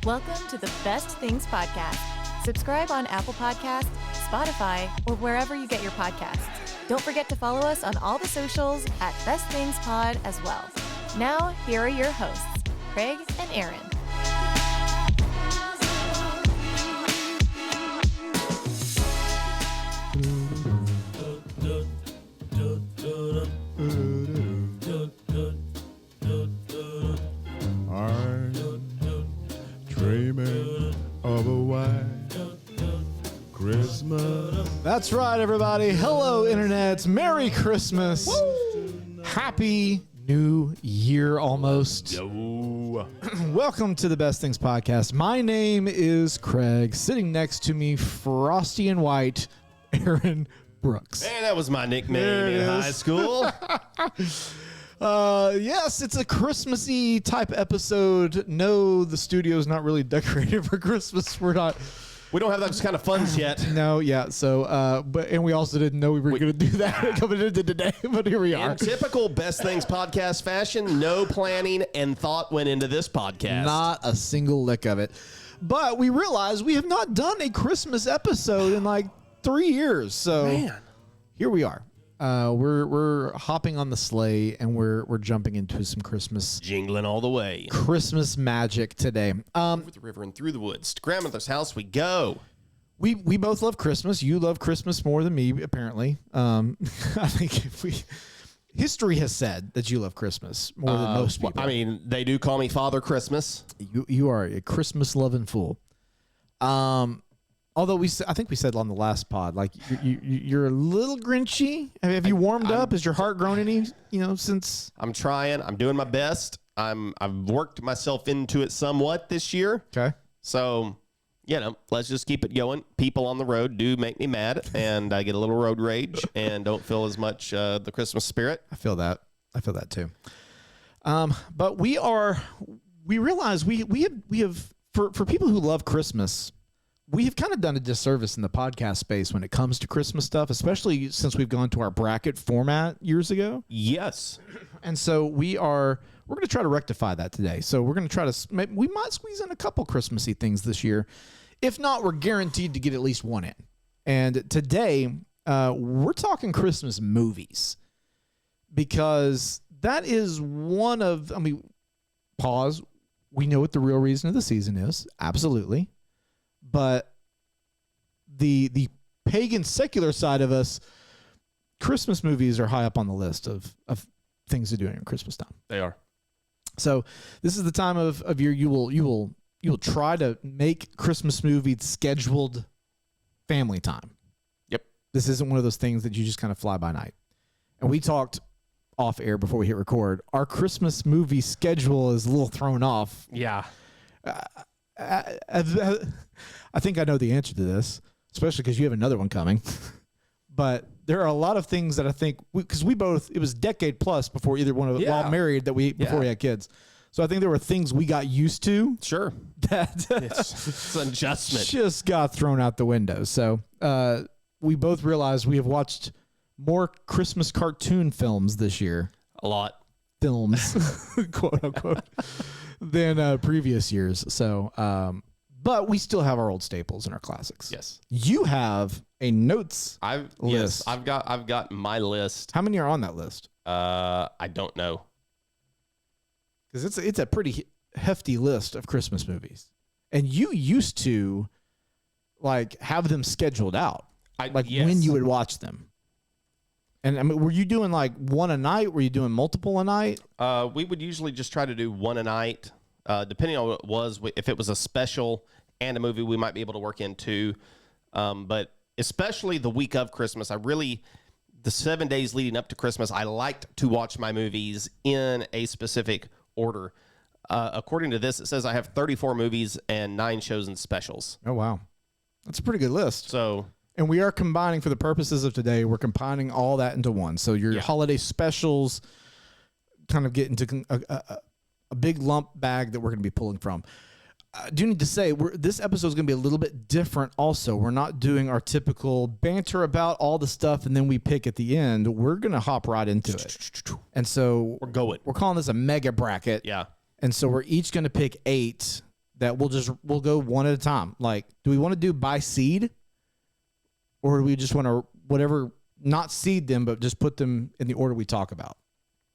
Welcome to the Best Things Podcast. Subscribe on Apple Podcasts, Spotify, or wherever you get your podcasts. Don't forget to follow us on all the socials at Best Things Pod as well. Now, here are your hosts, Craig and Aaron. I'm dreaming of a white Christmas. That's right, everybody. Hello, Internet. Merry Christmas. Woo! Happy New Year almost. Yo. Welcome to the Best Things Podcast. My name is Craig. Sitting next to me, frosty and white, Aaron Brooks. Man, that was my nickname There it in is. high school. Yes, it's a Christmassy type episode. No, the studio's not really decorated for Christmas. We're not. We don't have those kind of funds yet. No, yeah. So, and we also didn't know we were going to do that coming into today, but here we are. In typical Best Things podcast fashion, no planning and thought went into this podcast. Not a single lick of it. But we realized we have not done a Christmas episode in like 3 years. So Man. Here we are. We're hopping on the sleigh and we're jumping into some Christmas Jingling all the way. Christmas magic today. Over the river and through the woods. To grandmother's house we go. We both love Christmas. You love Christmas more than me, apparently. I think history has said that you love Christmas more than most people. I mean, they do call me Father Christmas. You are a Christmas loving fool. Although I think we said on the last pod, like you're a little grinchy. Have you warmed up? Has your heart grown any? Since I'm trying. I'm doing my best. I've worked myself into it somewhat this year. Okay. So, let's just keep it going. People on the road do make me mad, and I get a little road rage and don't feel as much the Christmas spirit. I feel that too. But we realize we have for people who love Christmas, we have kind of done a disservice in the podcast space when it comes to Christmas stuff, especially since we've gone to our bracket format years ago. Yes. And so we're going to try to rectify that today. So we're going to try to, we might squeeze in a couple Christmassy things this year. If not, we're guaranteed to get at least one in. And today, we're talking Christmas movies because that is pause. We know what the real reason of the season is. Absolutely. But the pagan secular side of us, Christmas movies are high up on the list of things to do at Christmas time. They are. So this is the time of year you will try to make Christmas movies scheduled family time. Yep. This isn't one of those things that you just kind of fly by night. And we talked off air before we hit record. Our Christmas movie schedule is a little thrown off. Yeah. I think I know the answer to this, especially because you have another one coming. But there are a lot of things that I think because we both, it was a decade plus before either one of us, while married, before we had kids. So I think there were things we got used to. Sure. That It's an adjustment. just got thrown out the window. So we both realized we have watched more Christmas cartoon films this year. A lot. Films, quote unquote, than previous years. So, but we still have our old staples and our classics. Yes. You have a notes list. Yes, I've got my list. How many are on that list? I don't know. Because it's a pretty hefty list of Christmas movies, and you used to like have them scheduled out, when you would watch them. And I mean, were you doing like one a night? Were you doing multiple a night? We would usually just try to do one a night, depending on what it was. If it was a special and a movie, we might be able to work in two. But especially the week of Christmas, the 7 days leading up to Christmas, I liked to watch my movies in a specific order. According to this, it says I have 34 movies and 9 shows and specials. Oh, wow. That's a pretty good list. So, and we are combining, for the purposes of today, we're combining all that into one. So your holiday specials kind of get into a big lump bag that we're going to be pulling from. I do need to say, this episode is going to be a little bit different also. We're not doing our typical banter about all the stuff and then we pick at the end. We're going to hop right into it. And so we're going. We're calling this a mega bracket. Yeah. And so we're each going to pick 8 that we'll go one at a time. Like, do we want to do by seed, or do we just want to not seed them, but just put them in the order we talk about?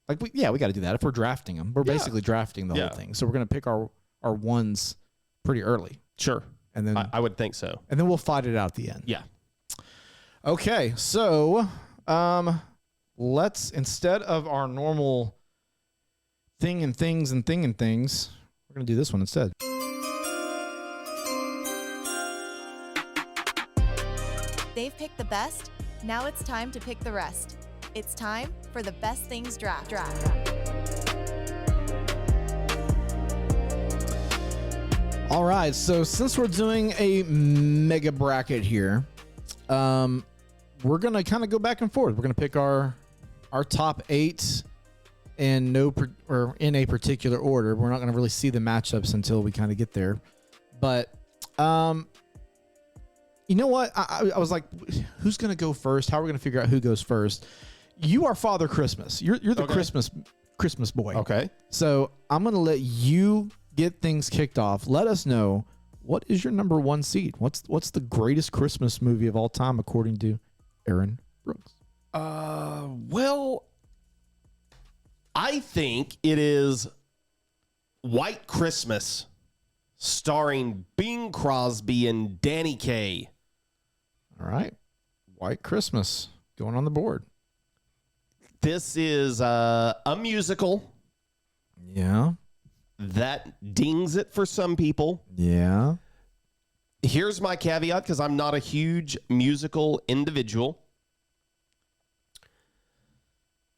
Like, we got to do that if we're drafting them. We're basically drafting the whole thing. So we're going to pick our ones pretty early. Sure. And then I would think so. And then we'll fight it out at the end. Yeah. Okay, so let's, instead of our normal thing and things, we're going to do this one instead. They've picked the best. Now it's time to pick the rest. It's time for the Best Things Draft. All right, so since we're doing a mega bracket here, we're going to kind of go back and forth. We're going to pick our top 8 in in a particular order. We're not going to really see the matchups until we kind of get there. But you know what? I was like, who's going to go first? How are we going to figure out who goes first? You are Father Christmas. You're the Christmas boy. Okay. So I'm going to let you get things kicked off. Let us know, what is your number 1 seed? What's the greatest Christmas movie of all time according to Aaron Brooks? Well, I think it is White Christmas, starring Bing Crosby and Danny Kaye. All right. White Christmas going on the board. This is a musical. Yeah. That dings it for some people. Yeah. Here's my caveat, because I'm not a huge musical individual.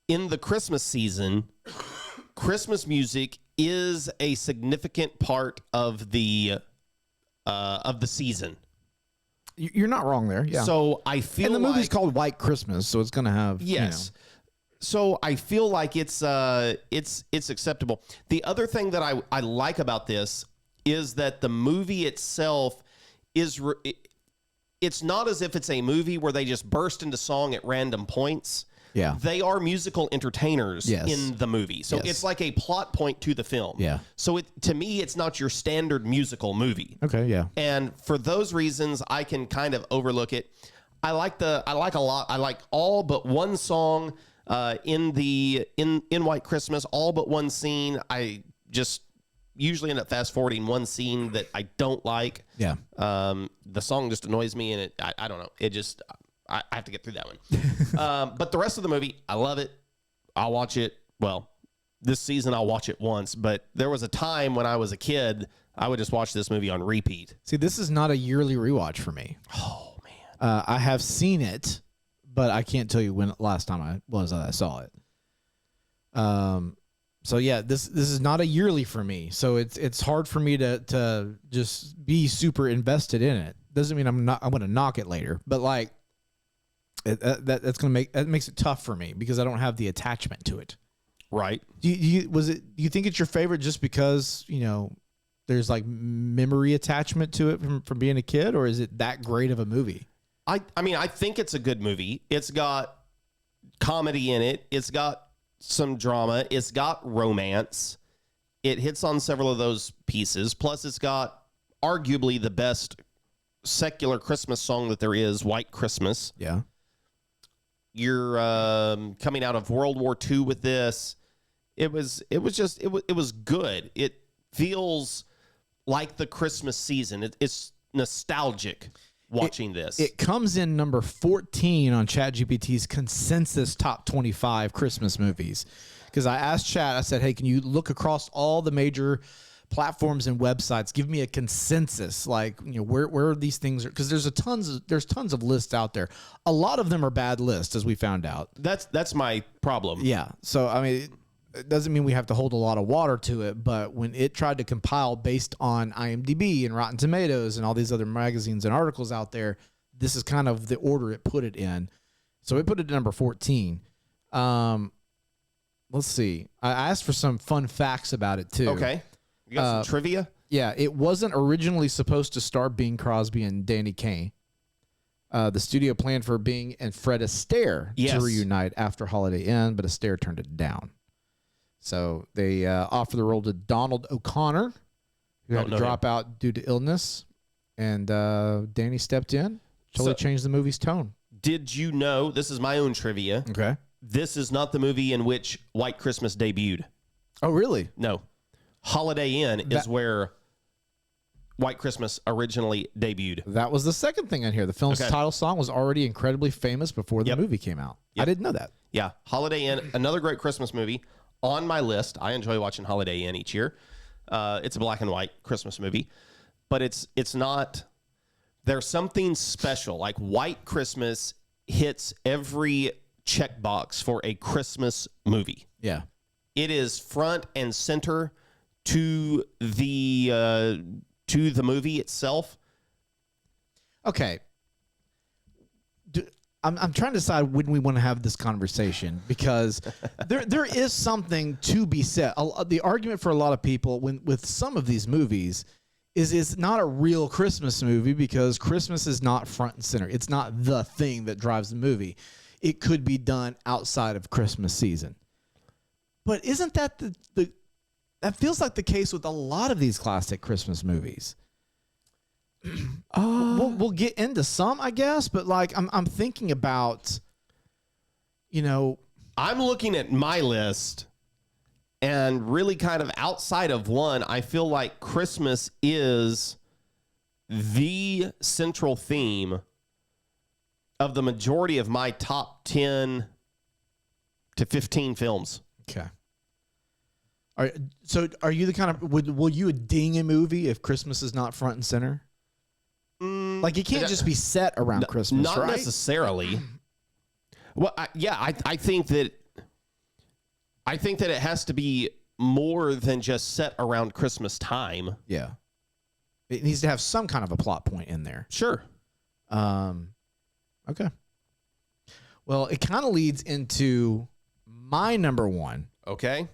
In the Christmas season, Christmas music is a significant part of the season. You're not wrong there. Yeah. So I feel and the movie's like, called White Christmas, so it's going to have yes. So I feel like it's acceptable. The other thing that I like about this is that the movie itself is it's not as if it's a movie where they just burst into song at random points. Yeah. They are musical entertainers in the movie. So it's like a plot point to the film. Yeah. So to me, it's not your standard musical movie. Okay, yeah. And for those reasons, I can kind of overlook it. I like all but one song in White Christmas, all but one scene. I just usually end up fast forwarding one scene that I don't like. Yeah. The song just annoys me, and I don't know. It just, I have to get through that one. But the rest of the movie, I love it. I'll watch it. Well, this season I'll watch it once, but there was a time when I was a kid, I would just watch this movie on repeat. See, this is not a yearly rewatch for me. Oh, man. I have seen it, but I can't tell you when last time I saw it. So yeah, this is not a yearly for me. So it's hard for me to just be super invested in it. Doesn't mean I'm going to knock it later, but like that makes it tough for me because I don't have the attachment to it. Right. Do you think it's your favorite just because, there's like memory attachment to it from being a kid, or is it that great of a movie? I mean, I think it's a good movie. It's got comedy in it. It's got some drama. It's got romance. It hits on several of those pieces. Plus, it's got arguably the best secular Christmas song that there is, White Christmas. Yeah. You're coming out of World War II with this. It was good. It feels like the Christmas season. It's nostalgic. Watching this. It comes in number 14 on ChatGPT's consensus top 25 Christmas movies. Because I asked Chat, I said, hey, can you look across all the major platforms and websites? Give me a consensus. Like, where these things are. Because there's tons of lists out there. A lot of them are bad lists, as we found out. That's my problem. Yeah. So, I mean, it doesn't mean we have to hold a lot of water to it, but when it tried to compile based on IMDb and Rotten Tomatoes and all these other magazines and articles out there, this is kind of the order it put it in. So it put it at number 14. Let's see. I asked for some fun facts about it too. Okay. You got some trivia? Yeah. It wasn't originally supposed to star Bing Crosby and Danny Kaye. The studio planned for Bing and Fred Astaire to reunite after Holiday Inn, but Astaire turned it down. So they offered the role to Donald O'Connor, who had to know drop out due to illness, and Danny stepped in, totally changed the movie's tone. Did you know, this is my own trivia, Okay. this is not the movie in which White Christmas debuted. Oh, really? No. Holiday Inn is where White Christmas originally debuted. That was the second thing on here. The film's title song was already incredibly famous before the movie came out. I didn't know that. Yeah. Holiday Inn, another great Christmas movie on my list. I enjoy watching Holiday Inn each year. It's a black and white Christmas movie, but it's not, there's something special. Like White Christmas hits every checkbox for a Christmas movie. Yeah. It is front and center to the movie itself. Okay. I'm trying to decide when we want to have this conversation, because there is something to be said. The argument for a lot of people with some of these movies is it's not a real Christmas movie because Christmas is not front and center. It's not the thing that drives the movie. It could be done outside of Christmas season. But isn't that that feels like the case with a lot of these classic Christmas movies? We'll get into some, I guess, but like I'm thinking about, I'm looking at my list, and really kind of outside of one, I feel like Christmas is the central theme of the majority of my top 10 to 15 films. Okay. So are you the kind of, will you ding a movie if Christmas is not front and center? Like it can't just be set around Christmas, not right? necessarily. Well, I think that it has to be more than just set around Christmas time. Yeah. It needs to have some kind of a plot point in there. Sure. Okay. Well, it kind of leads into my number one. Okay.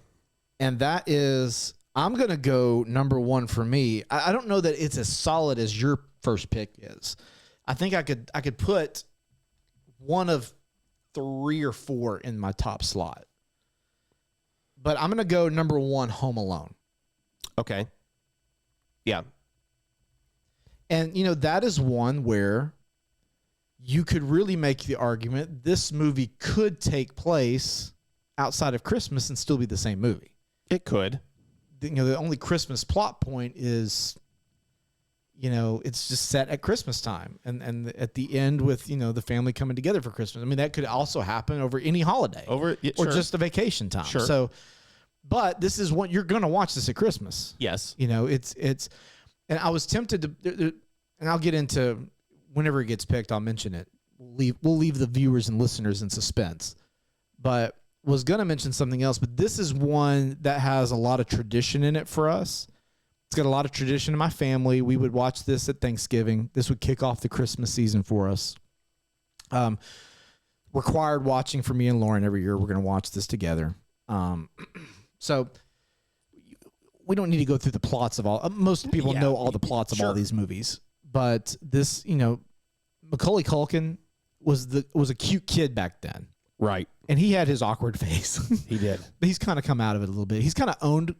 And that is, I'm going to go number one for me. I don't know that it's as solid as your first pick is. I think I could put one of 3 or 4 in my top slot. But I'm going to go number one, Home Alone. Okay. Yeah. And, that is one where you could really make the argument this movie could take place outside of Christmas and still be the same movie. It could. The only Christmas plot point is, it's just set at Christmas time and at the end with, the family coming together for Christmas. I mean, that could also happen over any holiday or just a vacation time. Sure. So, but this is what you're going to watch this at Christmas. Yes. It's, and I was tempted to, and I'll get into whenever it gets picked, I'll mention it. We'll leave the viewers and listeners in suspense, but was going to mention something else, but this is one that has a lot of tradition in it for us. It's got a lot of tradition in my family. We would watch this at Thanksgiving. This would kick off the Christmas season for us. Required watching for me and Lauren every year. We're going to watch this together. So we don't need to go through the plots of all. Most people know all the plots of all these movies, but this, Macaulay Culkin was a cute kid back then. Right. And he had his awkward face. He did. He's kind of come out of it a little bit. He's kind of owned.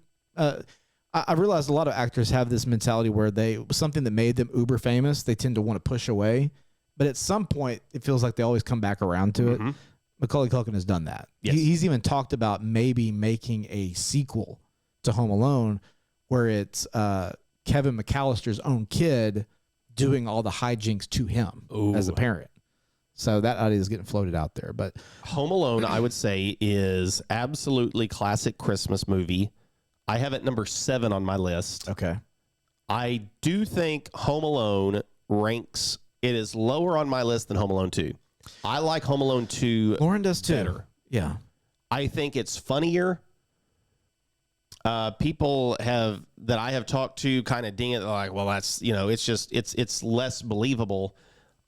I realized a lot of actors have this mentality where something that made them uber famous, they tend to want to push away. But at some point, it feels like they always come back around to it. Macaulay Culkin has done that. Yes. He's even talked about maybe making a sequel to Home Alone where it's Kevin McAllister's own kid doing all the hijinks to him as a parent. So that idea is getting floated out there. But Home Alone, I would say, is absolutely classic Christmas movie. I have it number 7 on my list. okay. I do think Home Alone ranks, it is lower on my list than Home Alone 2. I like Home Alone 2 Lauren does too. better. Yeah. I think it's funnier. People that I have talked to kind of ding it, like, well, that's, it's less believable.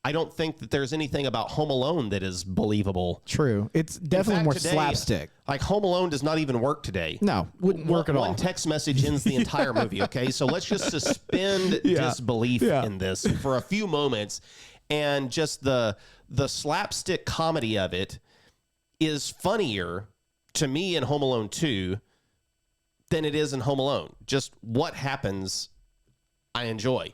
I don't think that there's anything about Home Alone that is believable. True. It's definitely more today, slapstick. Like Home Alone does not even work today. No, wouldn't work at all. One text message ends the entire movie, okay? So let's just suspend disbelief in this for a few moments. And just the slapstick comedy of it is funnier to me in Home Alone 2 than it is in Home Alone. Just what happens I enjoy.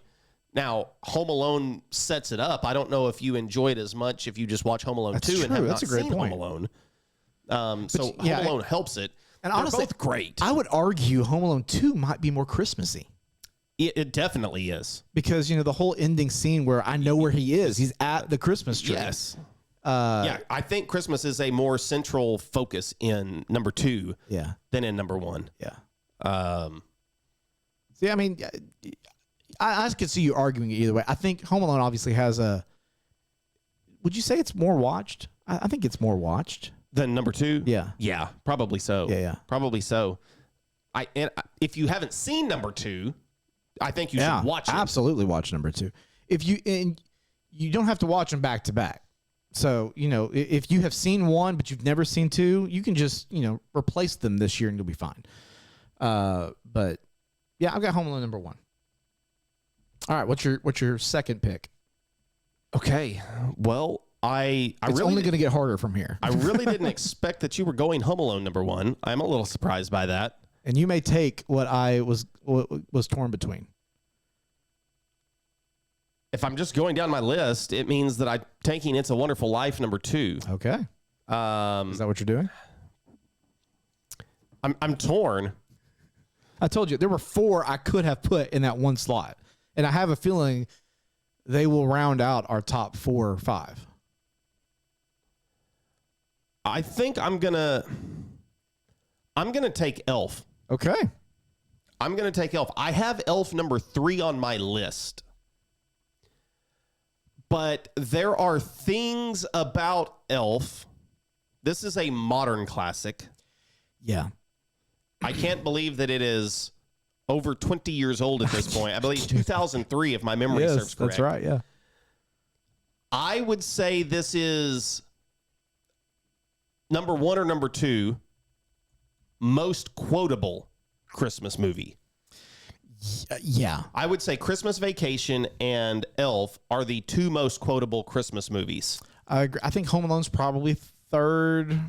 Now, Home Alone sets it up. I don't know if you enjoy it as much if you just watch Home Alone 2 and have not seen Home Alone. Home Alone helps it. And honestly, both great. I would argue Home Alone 2 might be more Christmassy. It definitely is. Because, the whole ending scene where I know where he is. He's at the Christmas tree. Yes. I think Christmas is a more central focus in number 2 than in number 1. Yeah. See, I mean, I could see you arguing it either way. I think Home Alone obviously has a... Would you say it's more watched? I think it's more watched. Than number 2? Yeah. Yeah, probably so. Yeah. Probably so. If you haven't seen number 2, I think you should watch it. Absolutely watch number 2. You don't have to watch them back to back. So, if you have seen 1 but you've never seen 2, you can just, replace them this year and you'll be fine. But yeah, I've got Home Alone number 1. All right, what's your second pick? Okay. Well, it's really only going to get harder from here. I really didn't expect that you were going Home Alone number 1. I'm a little surprised by that. And you may take what I was torn between. If I'm just going down my list, it means that I'm taking It's a Wonderful Life number 2. Okay. Is that what you're doing? I'm torn. I told you there were 4 I could have put in that one slot, and I have a feeling they will round out our top 4 or 5. I think I'm gonna take Elf. Okay. I'm gonna take Elf. I have Elf number 3 on my list. But there are things about Elf. This is a modern classic. Yeah. I can't believe that it is over 20 years old at this point. I believe 2003, if my memory serves correct. That's right, yeah. I would say this is number 1 or number 2 most quotable Christmas movie. Yeah. I would say Christmas Vacation and Elf are the 2 most quotable Christmas movies. I agree. I think Home Alone's probably 3rd,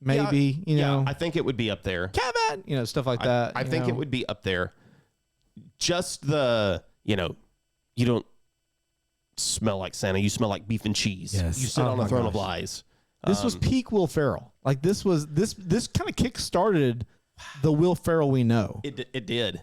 maybe. I think it would be up there. Kevin, stuff like that. I think it would be up there. Just the, you don't smell like Santa. You smell like beef and cheese. Yes. You sit on a throne of lies. This was peak Will Ferrell. Like this kind of kick-started the Will Ferrell we know. It did.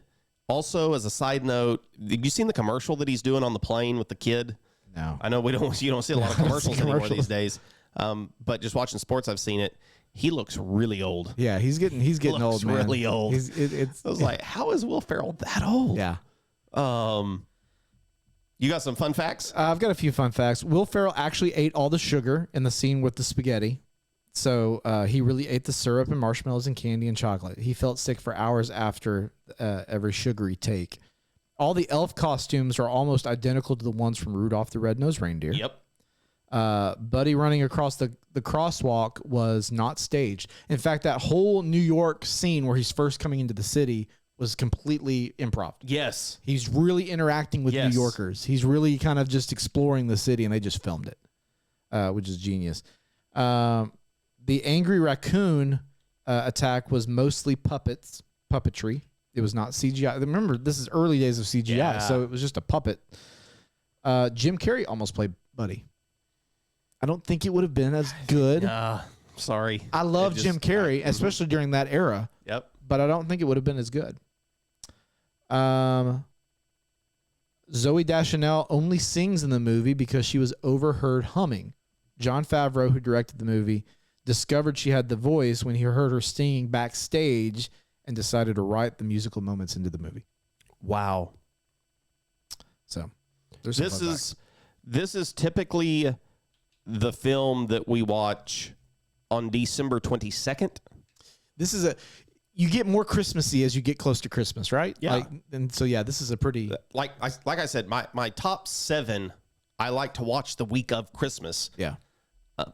Also, as a side note, have you seen the commercial that he's doing on the plane with the kid? No. I know you don't see a lot of commercials anymore these days. But just watching sports, I've seen it. He looks really old. Yeah, he's getting old, man. Really old. I was like, how is Will Ferrell that old? Yeah. You got some fun facts? I've got a few fun facts. Will Ferrell actually ate all the sugar in the scene with the spaghetti. So he really ate the syrup and marshmallows and candy and chocolate. He felt sick for hours after every sugary take. All the elf costumes are almost identical to the ones from Rudolph the Red-Nosed Reindeer. Yep. Buddy running across the crosswalk was not staged. In fact, that whole New York scene where he's first coming into the city was completely improv. Yes. He's really interacting with New Yorkers. He's really kind of just exploring the city, and they just filmed it, which is genius. The angry raccoon attack was mostly puppetry. It was not CGI. Remember, this is early days of CGI, so it was just a puppet. Jim Carrey almost played Buddy. I don't think it would have been as good. Sorry. I love Jim Carrey, especially during that era. Yep. But I don't think it would have been as good. Zooey Deschanel only sings in the movie because she was overheard humming. Jon Favreau, who directed the movie, discovered she had the voice when he heard her singing backstage and decided to write the musical moments into the movie. Wow. So this is typically the film that we watch on December 22nd. This is you get more Christmassy as you get close to Christmas, right? Yeah. This is a pretty like I said, my top 7 I like to watch the week of Christmas. Yeah.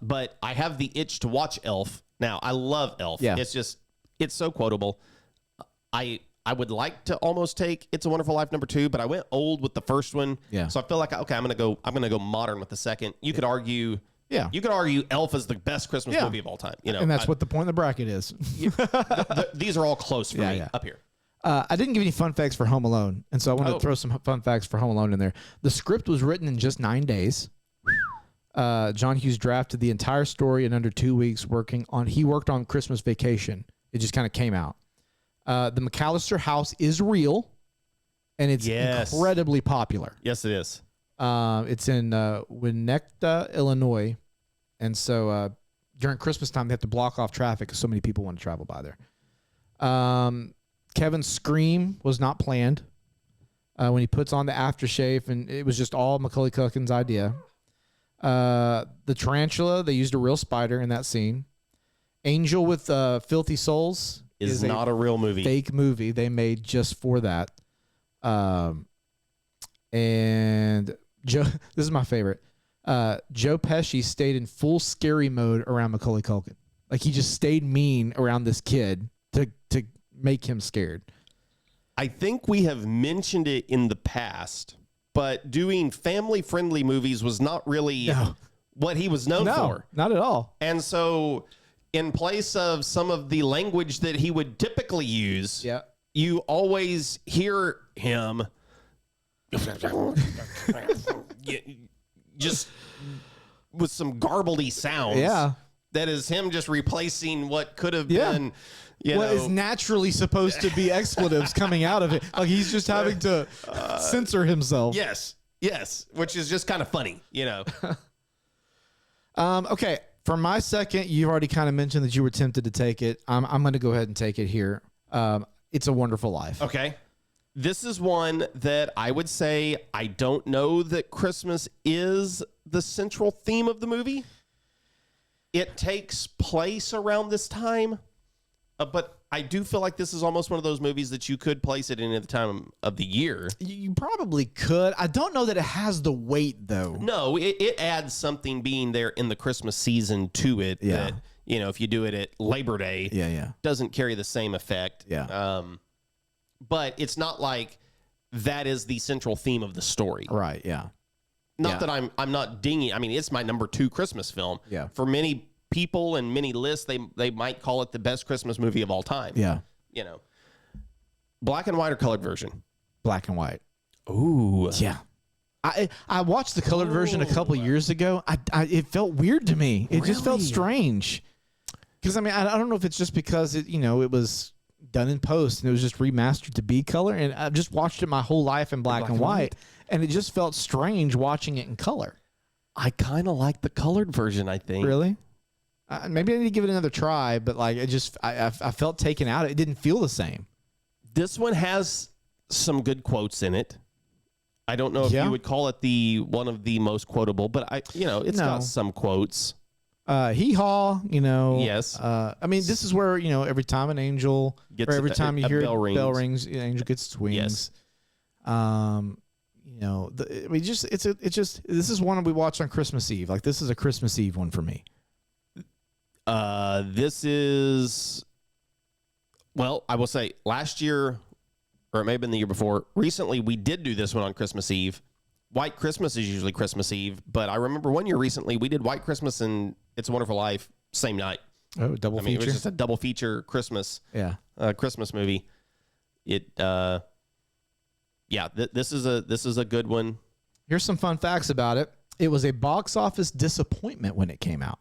But I have the itch to watch Elf. Now, I love Elf. Yeah. It's so quotable. I would like to almost take It's a Wonderful Life number 2, but I went old with the first one. Yeah. So I feel like I'm gonna go modern with the second. You could argue Elf is the best Christmas movie of all time. And that's what the point of the bracket is. These are all close for me up here. I didn't give any fun facts for Home Alone, and so I wanted to throw some fun facts for Home Alone in there. The script was written in just 9 days. John Hughes drafted the entire story in under 2 weeks. He worked on Christmas Vacation. It just kind of came out. The McAllister house is real, and it's incredibly popular. Yes, it is. It's in Winnetka, Illinois, and so during Christmas time they have to block off traffic because so many people want to travel by there. Kevin's scream was not planned when he puts on the aftershave, and it was just all Macaulay Culkin's idea. The tarantula, they used a real spider in that scene. Angel with Filthy Souls is not a real movie. Fake movie they made just for that. And Joe, this is my favorite. Joe Pesci stayed in full scary mode around Macaulay Culkin. Like he just stayed mean around this kid to make him scared. I think we have mentioned it in the past, but doing family-friendly movies was not really what he was known for. Not at all. And so in place of some of the language that he would typically use, you always hear him just with some garbledy sounds. Yeah. That is him just replacing what could have been... What is naturally supposed to be expletives coming out of it. Like he's just having to censor himself. Yes, which is just kind of funny, Okay, for my second, you've already kind of mentioned that you were tempted to take it. I'm going to go ahead and take it here. It's a Wonderful Life. Okay. This is one that I would say I don't know that Christmas is the central theme of the movie. It takes place around this time. But I do feel like this is almost one of those movies that you could place it in at the time of the year. You probably could. I don't know that it has the weight, though. No, it adds something being there in the Christmas season to it. Yeah. That, if you do it at Labor Day, doesn't carry the same effect. Yeah. But it's not like that is the central theme of the story. Right, yeah. Not that I'm not dinging. I mean, it's my number 2 Christmas film. Yeah. For many people and many lists, they might call it the best Christmas movie of all time. Yeah. Black and white or colored version? Black and white. Ooh. Yeah. I watched the colored version a couple years ago. It felt weird to me. It just felt strange. Because, I mean, I don't know if it's just because, it was done in post and it was just remastered to be color. And I've just watched it my whole life in black and white. And it just felt strange watching it in color. I kind of like the colored version, I think. Really? Maybe I need to give it another try, but like I felt taken out. It didn't feel the same. This one has some good quotes in it. I don't know if you would call it one of the most quotable, but it's got some quotes. Hee haw, Yes. I mean, this is where every time an angel Gets or every time you hear bell rings. the angel gets its wings. Yes. This is one we watched on Christmas Eve. Like this is a Christmas Eve one for me. This is, well, I will say last year, or it may have been the year before, recently we did do this one on Christmas Eve. White Christmas is usually Christmas Eve, but I remember one year recently we did White Christmas and It's a Wonderful Life same night. Oh, double feature. It was just a double feature Christmas. Yeah. Christmas movie. This is a good one. Here's some fun facts about it. It was a box office disappointment when it came out.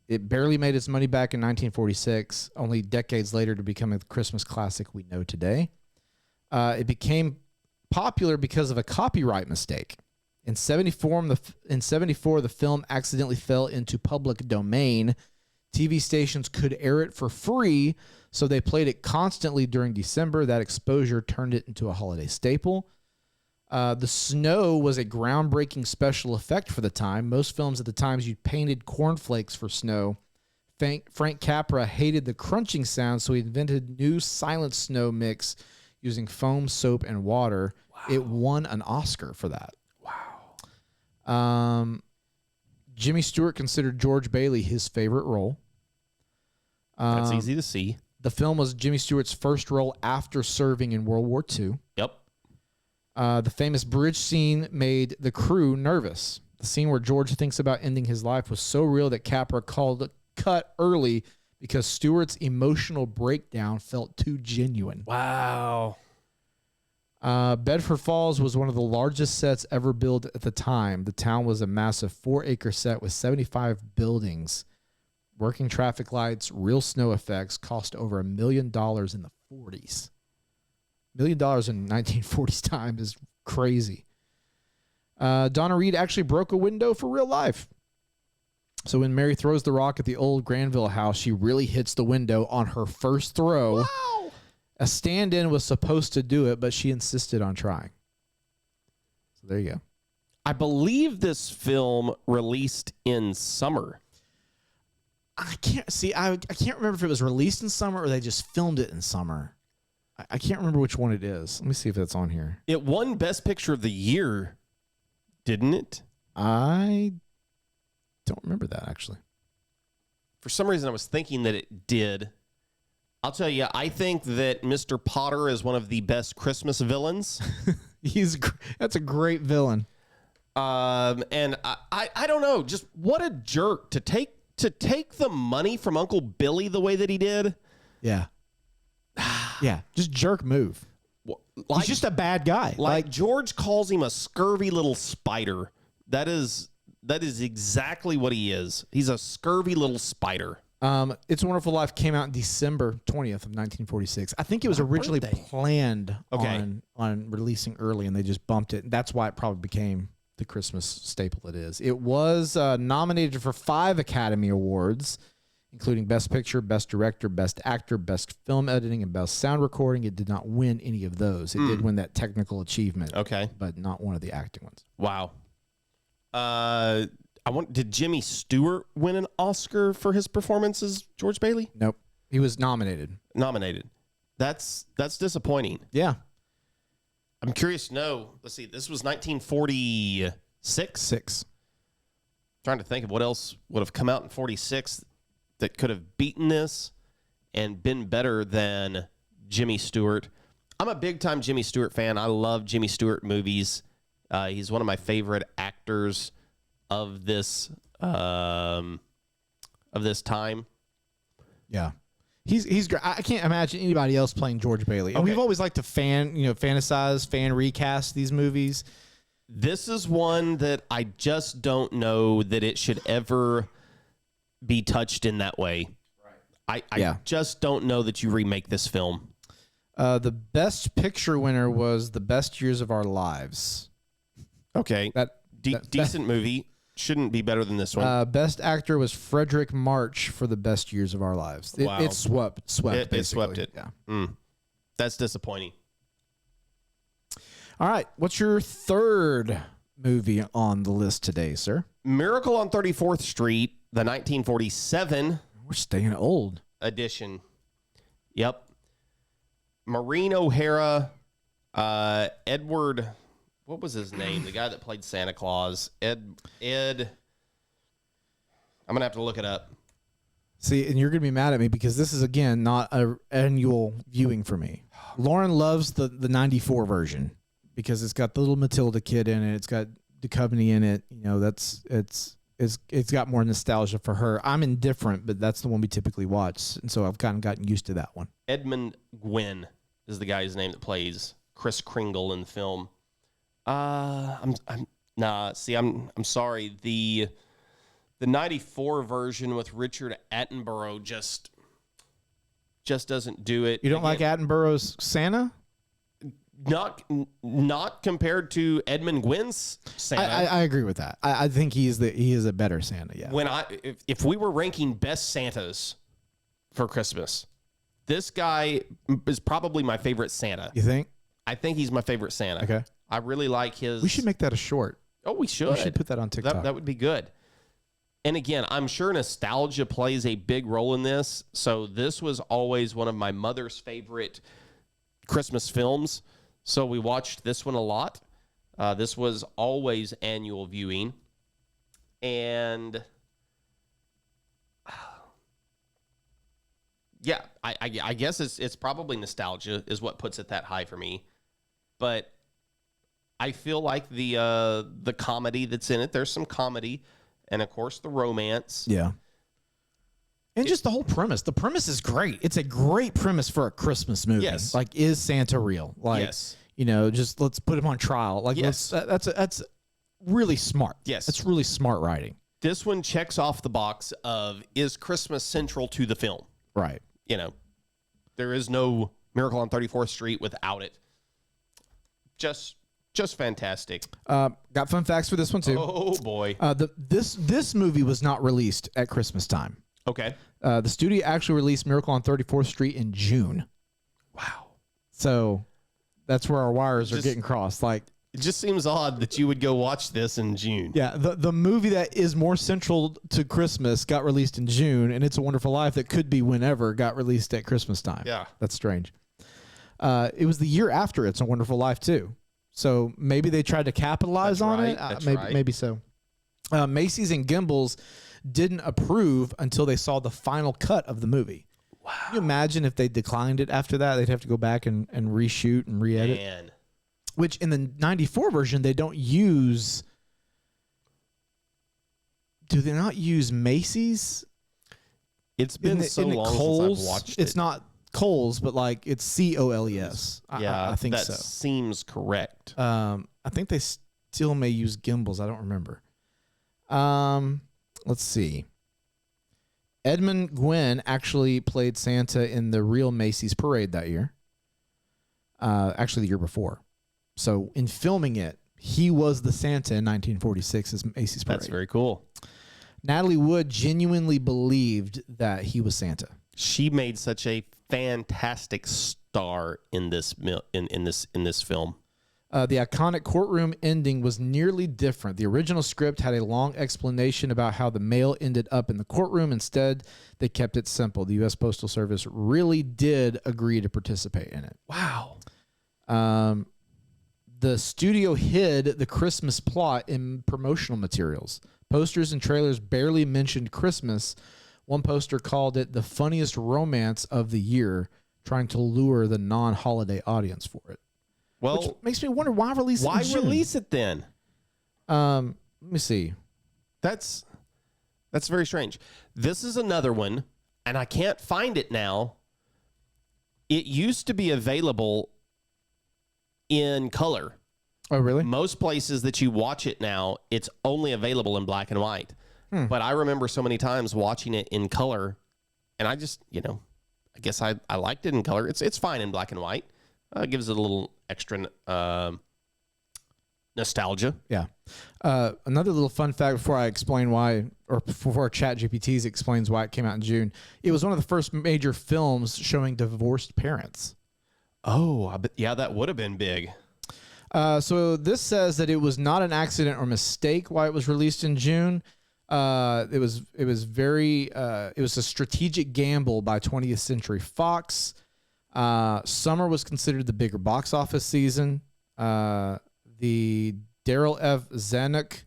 It barely made its money back in 1946, only decades later to become a Christmas classic we know today. It became popular because of a copyright mistake. In 74, the film accidentally fell into public domain. TV stations could air it for free, so they played it constantly during December. That exposure turned it into a holiday staple. The snow was a groundbreaking special effect for the time. Most films at the time used painted cornflakes for snow. Frank Capra hated the crunching sound, so he invented new silent snow mix using foam, soap, and water. Wow. It won an Oscar for that. Wow. Jimmy Stewart considered George Bailey his favorite role. That's easy to see. The film was Jimmy Stewart's first role after serving in World War II. Yep. The famous bridge scene made the crew nervous. The scene where George thinks about ending his life was so real that Capra called it cut early because Stewart's emotional breakdown felt too genuine. Wow. Bedford Falls was one of the largest sets ever built at the time. The town was a massive 4-acre set with 75 buildings, working traffic lights, real snow effects, cost over $1 million in the 40s. $1 million in 1940s time is crazy. Donna Reed actually broke a window for real life. So when Mary throws the rock at the old Granville house, she really hits the window on her first throw. Wow. A stand-in was supposed to do it, but she insisted on trying. So there you go. I believe this film released in summer. I can't see. I can't remember if it was released in summer or they just filmed it in summer. I can't remember which one it is. Let me see if that's on here. It won Best Picture of the Year, didn't it? I don't remember that, actually. For some reason, I was thinking that it did. I'll tell you, I think that Mr. Potter is one of the best Christmas villains. That's a great villain. And I don't know, just what a jerk to take the money from Uncle Billy the way that he did. Yeah. Yeah, just jerk move. He's just a bad guy. Like George calls him a scurvy little spider. That is exactly what he is. He's a scurvy little spider. It's a Wonderful Life came out in December 20th of 1946. I think it was originally planned on releasing early, and they just bumped it. That's why it probably became the Christmas staple it is. It was nominated for 5 Academy Awards, including Best Picture, Best Director, Best Actor, Best Film Editing, and Best Sound Recording. It did not win any of those. It did win that technical achievement, but not one of the acting ones. Wow. Did Jimmy Stewart win an Oscar for his performance as George Bailey? Nope. He was nominated. That's disappointing. Yeah. I'm curious to know. Let's see. This was 1946. Trying to think of what else would have come out in 46 that could have beaten this and been better than Jimmy Stewart. I'm a big-time Jimmy Stewart fan. I love Jimmy Stewart movies. He's one of my favorite actors of this time. Yeah. He's great. I can't imagine anybody else playing George Bailey. And we've always liked to fantasize, fan recast these movies. This is one that I just don't know that it should ever be touched in that way. Right. I just don't know that you remake this film. The Best Picture winner was The Best Years of Our Lives. Okay. Decent movie. Shouldn't be better than this one. Best Actor was Frederick March for The Best Years of Our Lives. It swept. It swept it. Yeah. That's disappointing. All right. What's your third movie on the list today, sir? Miracle on 34th Street, the 1947. We're staying old. Edition. Yep. Maureen O'Hara, Edward... What was his name? The guy that played Santa Claus. Ed. I'm going to have to look it up. See, and you're going to be mad at me because this is, again, not an annual viewing for me. Lauren loves the 94 version because it's got the little Matilda kid in it. It's got Duchovny in it. You know, it's got more nostalgia for her. I'm indifferent, but that's the one we typically watch. And so I've kind of gotten used to that one. Edmund Gwynn is the guy's name that plays Kris Kringle in the film. I'm sorry. The 94 version with Richard Attenborough just doesn't do it. You don't like Attenborough's Santa? Not compared to Edmund Gwynn's Santa. I agree with that. I think he is a better Santa. Yeah. If we were ranking best Santas for Christmas, this guy is probably my favorite Santa. You think? I think he's my favorite Santa. Okay. I really like his... We should make that a short. Oh, we should. We should put that on TikTok. That would be good. And again, I'm sure nostalgia plays a big role in this. So this was always one of my mother's favorite Christmas films. So we watched this one a lot. This was always annual viewing. And... yeah, I guess it's probably nostalgia is what puts it that high for me. But... I feel like the comedy that's in it, there's some comedy, and of course the romance. Yeah. And just the whole premise. The premise is great. It's a great premise for a Christmas movie. Yes. Like, is Santa real? Like, Yes. you know, just let's put him on trial. Like, Yes. that's really smart. Yes. That's really smart writing. This one checks off the box of, is Christmas central to the film? Right. You know, there is no Miracle on 34th Street without it. Just fantastic. Got fun facts for this one too. Oh boy. This movie was not released at Christmas time. Okay. The studio actually released Miracle on 34th Street in June. Wow. So that's where our wires are getting crossed. Like, it just seems odd that you would go watch this in June. yeah, the movie that is more central to Christmas got released in June, and It's a Wonderful Life that could be whenever got released at Christmas time. Yeah. That's strange. It was the year after It's a Wonderful Life too. So maybe they tried to capitalize on it. That's Maybe, right. maybe so. Macy's and Gimbel's didn't approve until they saw the final cut of the movie. Wow. Can you imagine if they declined it after that? They'd have to go back and reshoot and re-edit. Man. Which in the 94 version, they don't use... Do they not use Macy's? It's been so long since I've watched it. It's not Kohl's, but like it's COLES. Yeah, I think that so. seems correct. I think they still may use Gimbals. I don't remember. Let's see. Edmund Gwynn actually played Santa in the real Macy's parade that year. Actually, the year before. So in filming it, he was the Santa in 1946's Macy's parade. That's very cool. Natalie Wood genuinely believed that he was Santa. She made such a fantastic star in this in this film. The iconic courtroom ending was nearly different. The original script had a long explanation about how the mail ended up in the courtroom. Instead, they kept it simple. The U.S. Postal Service really did agree to participate in it. Wow. The studio hid the Christmas plot in promotional materials. Posters and trailers barely mentioned Christmas. One poster called it the funniest romance of the year, trying to lure the non-holiday audience for it. Well, Which makes me wonder why release it. why in June? release it then? Let me see. That's very strange. This is another one, and I can't find it now. It used to be available in color. Oh, really? Most places that you watch it now, it's only available in black and white. But I remember so many times watching it in color, and I just, I guess I liked it in color. It's fine in black and white. It gives it a little extra nostalgia. Yeah. Another little fun fact before I explain why, or before ChatGPT explains why it came out in June. It was one of the first major films showing divorced parents. Oh, yeah, that would have been big. So this says that it was not an accident or mistake why it was released in June. It was a strategic gamble by 20th Century Fox. Summer was considered the bigger box office season. The Daryl F. Zanuck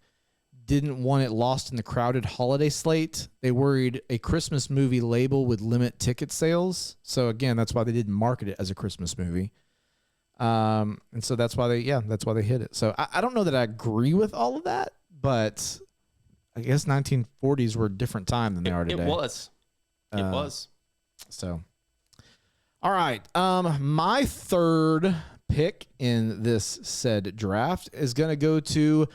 didn't want it lost in the crowded holiday slate. They worried a Christmas movie label would limit ticket sales. So again, that's why they didn't market it as a Christmas movie. And so that's why they hit it. So I don't know that I agree with all of that, but I guess 1940s were a different time than they are today. It was. It was. So, all right. My third pick in this said draft is going to go to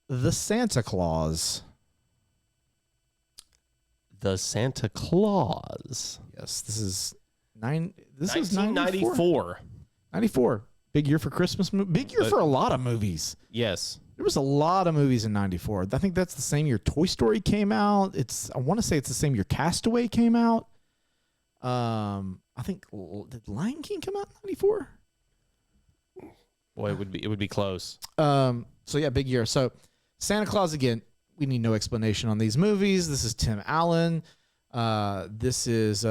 the Santa Claus. The Santa Claus. Yes, this is 1994. 94. Big year for Christmas. Big year for a lot of movies. Yes. There was a lot of movies in 94. I think that's the same year Toy Story came out. I want to say it's the same year Castaway came out. I think, did Lion King come out in 94? Boy, it would be close. So yeah, big year. So Santa Claus, again, we need no explanation on these movies. This is Tim Allen. This is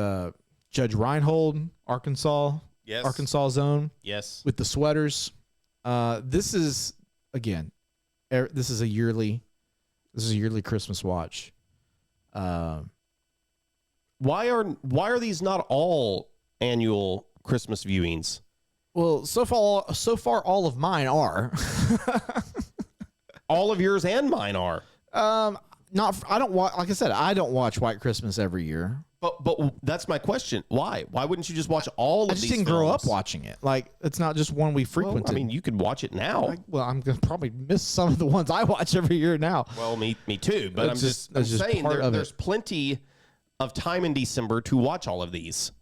Judge Reinhold, Arkansas. Yes. Arkansas Zone. Yes. With the sweaters. This is, again, this is a yearly Christmas watch. Why are these not all annual Christmas viewings? Well, so far all of mine are. All of yours and mine are. I don't watch. Like I said, I don't watch White Christmas every year. But that's my question. Why? Why wouldn't you just watch all of I these? just didn't grow up watching it. Like it's not just one we frequented. Well, I mean, you could watch it now. I'm gonna probably miss some of the ones I watch every year now. Well, me too. But I'm just saying there's plenty of time in December to watch all of these.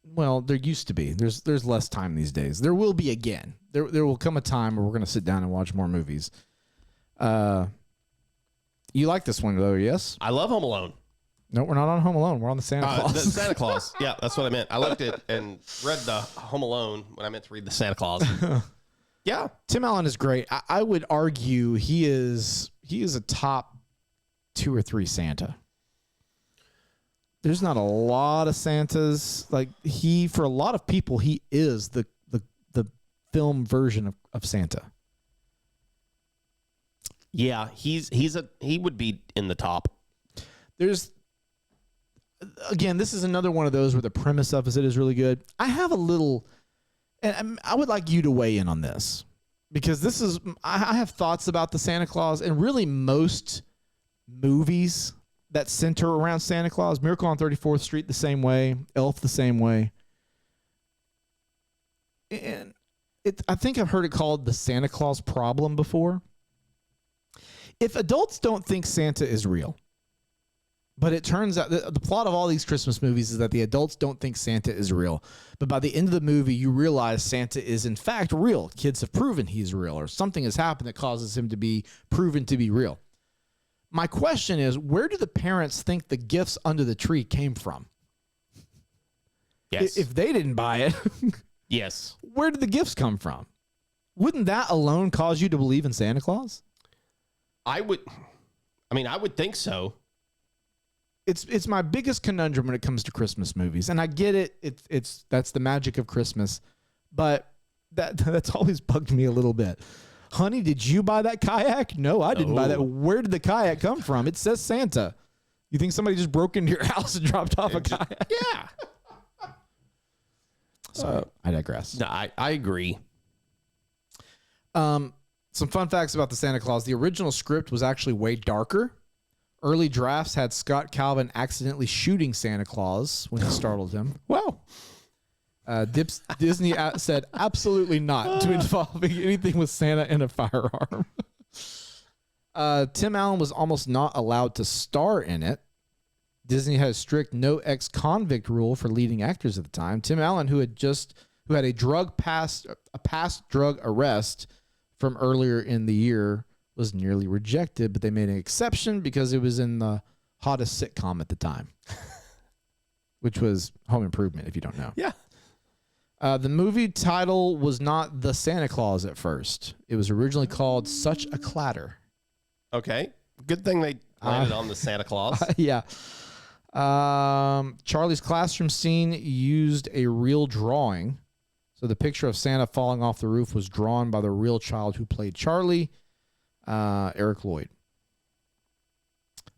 Well, there used to be. There's less time these days. There will be again. There will come a time where we're gonna sit down and watch more movies. You like this one though, yes? I love Home Alone. No, we're not on Home Alone. We're on the Santa Claus. The Santa Claus. Yeah, that's what I meant. I looked at and read the Home Alone when I meant to read the Santa Claus. Yeah. Tim Allen is great. I would argue he is a top 2 or 3 Santa. There's not a lot of Santas. Like for a lot of people, he is the film version of Santa. Yeah, he would be in the top. Again, this is another one of those where the premise of it is really good. I have a little, and I would like you to weigh in on this because I have thoughts about the Santa Claus and really most movies that center around Santa Claus. Miracle on 34th Street the same way, Elf the same way. And I think I've heard it called the Santa Claus problem before. If adults don't think Santa is real, but it turns out the plot of all these Christmas movies is that the adults don't think Santa is real. But by the end of the movie, you realize Santa is in fact real. Kids have proven he's real, or something has happened that causes him to be proven to be real. My question is, where do the parents think the gifts under the tree came from? Yes. If they didn't buy it, yes. Where did the gifts come from? Wouldn't that alone cause you to believe in Santa Claus? I would think so. It's my biggest conundrum when it comes to Christmas movies, and I get it. It's that's the magic of Christmas, but that's always bugged me a little bit. Honey, did you buy that kayak? No, I didn't buy that. Where did the kayak come from? It says Santa. You think somebody just broke into your house and dropped off a kayak? Yeah. Sorry, I digress. No, I agree. Some fun facts about the Santa Claus. The original script was actually way darker. Early drafts had Scott Calvin accidentally shooting Santa Claus when he startled him. Wow. Disney said absolutely not to involving anything with Santa and a firearm. Tim Allen was almost not allowed to star in it. Disney had a strict no ex-convict rule for leading actors at the time. Tim Allen, who had a past drug arrest from earlier in the year, was nearly rejected, but they made an exception because it was in the hottest sitcom at the time, which was Home Improvement, if you don't know. Yeah. The movie title was not The Santa Claus at first. It was originally called Such a Clatter. Okay. Good thing they landed on the Santa Claus. Yeah. Charlie's classroom scene used a real drawing. So the picture of Santa falling off the roof was drawn by the real child who played Charlie, Eric Lloyd.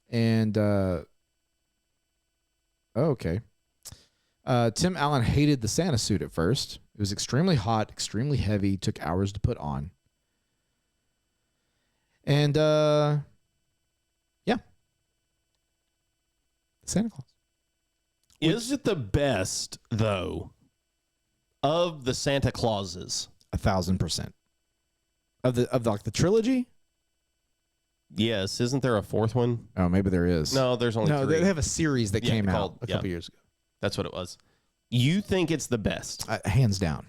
And, okay. Tim Allen hated the Santa suit at first. It was extremely hot, extremely heavy, took hours to put on. And, yeah. Santa Claus. Is it the best, though, of the Santa Clauses? 1,000%. Of the trilogy? Yes. Isn't there a fourth one? Oh, maybe there is. No, there's only three. They have a series that came out a couple years ago. That's what it was. You think it's the best? Hands down.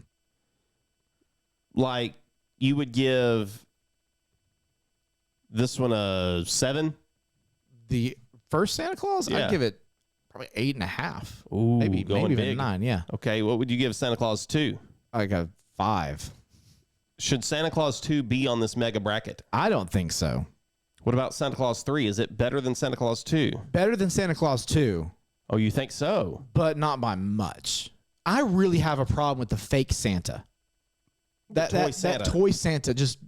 Like, you would give this one a 7? The first Santa Claus? Yeah. I'd give it probably 8.5. Ooh, maybe going even big. 9, yeah. Okay, what would you give Santa Claus 2? I got 5. Should Santa Claus 2 be on this mega bracket? I don't think so. What about Santa Claus 3? Is it better than Santa Claus 2? Better than Santa Claus 2. Oh, you think so? But not by much. I really have a problem with the fake Santa. That toy Santa just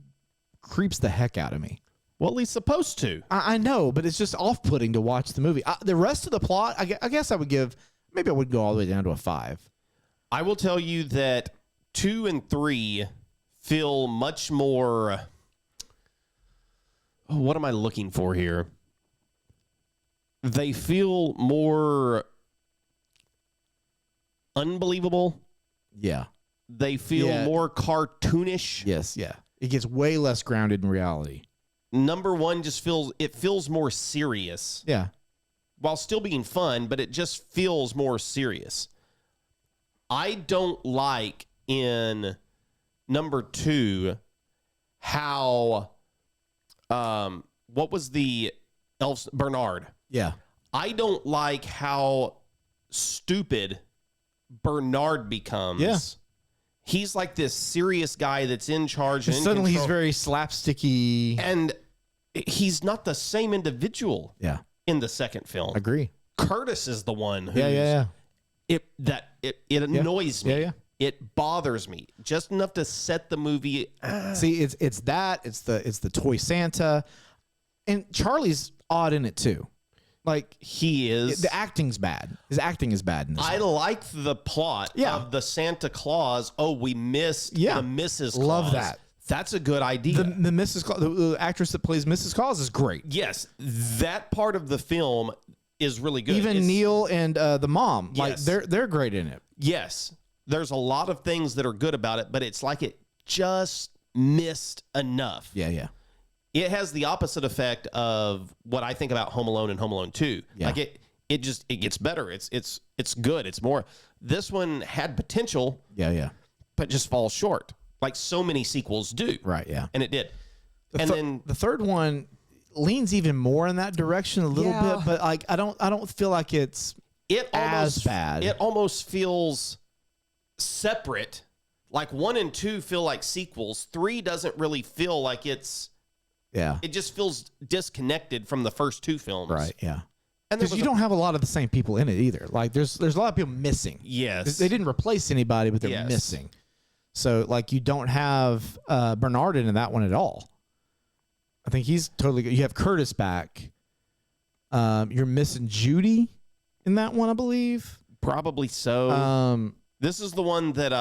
creeps the heck out of me. Well, he's supposed to. I know, but it's just off-putting to watch the movie. The rest of the plot, I guess I would give, maybe I would go all the way down to a 5. I will tell you that 2 and 3 feel much more... Oh, what am I looking for here? they feel more unbelievable. Yeah. They feel more cartoonish. Yes. Yeah. It gets way less grounded in reality. Number one just feels more serious. Yeah. While still being fun, but it just feels more serious. I don't like in number two how what was the elf Bernard? Yeah. I don't like how stupid Bernard becomes. Yeah. He's like this serious guy that's in charge. And Suddenly he's control. very slapsticky. And he's not the same individual Yeah. in the second film. Agree. Curtis is the one who's Yeah. it annoys me. Yeah. It bothers me just enough to set the movie. See, it's the toy Santa, and Charlie's odd in it too. Like He is. the acting's bad. His acting is bad in this. I like the plot Yeah. of the Santa Claus. Oh, we missed Yeah. the Mrs. Claus. Love that. That's a good idea. the Mrs. Claus, the actress that plays Mrs. Claus is great. Yes, that part of the film is really good. Even It's- Neil and the mom, like Yes. they're great in it. Yes, there's a lot of things that are good about it, but it's like it just missed enough. Yeah. It has the opposite effect of what I think about Home Alone and Home Alone 2. Yeah. Like it gets better. It's good. It's more. This one had potential, Yeah. but just falls short, like so many sequels do. Right. Yeah. And it did. Then the third one leans even more in that direction a little Yeah. bit, but like I don't feel like it's it almost as bad. It almost feels separate. Like 1 and 2 feel like sequels. 3 doesn't really feel like it's. yeah. It just feels disconnected from the first 2 films. Right. Yeah. And there Because was you don't have a lot of the same people in it either. Like there's a lot of people missing. Yes. They didn't replace anybody, but they're Yes. missing. So like you don't have Bernard in that one at all. I think he's totally good. You have Curtis back. You're missing Judy in that one, I believe. Probably so. This is the one that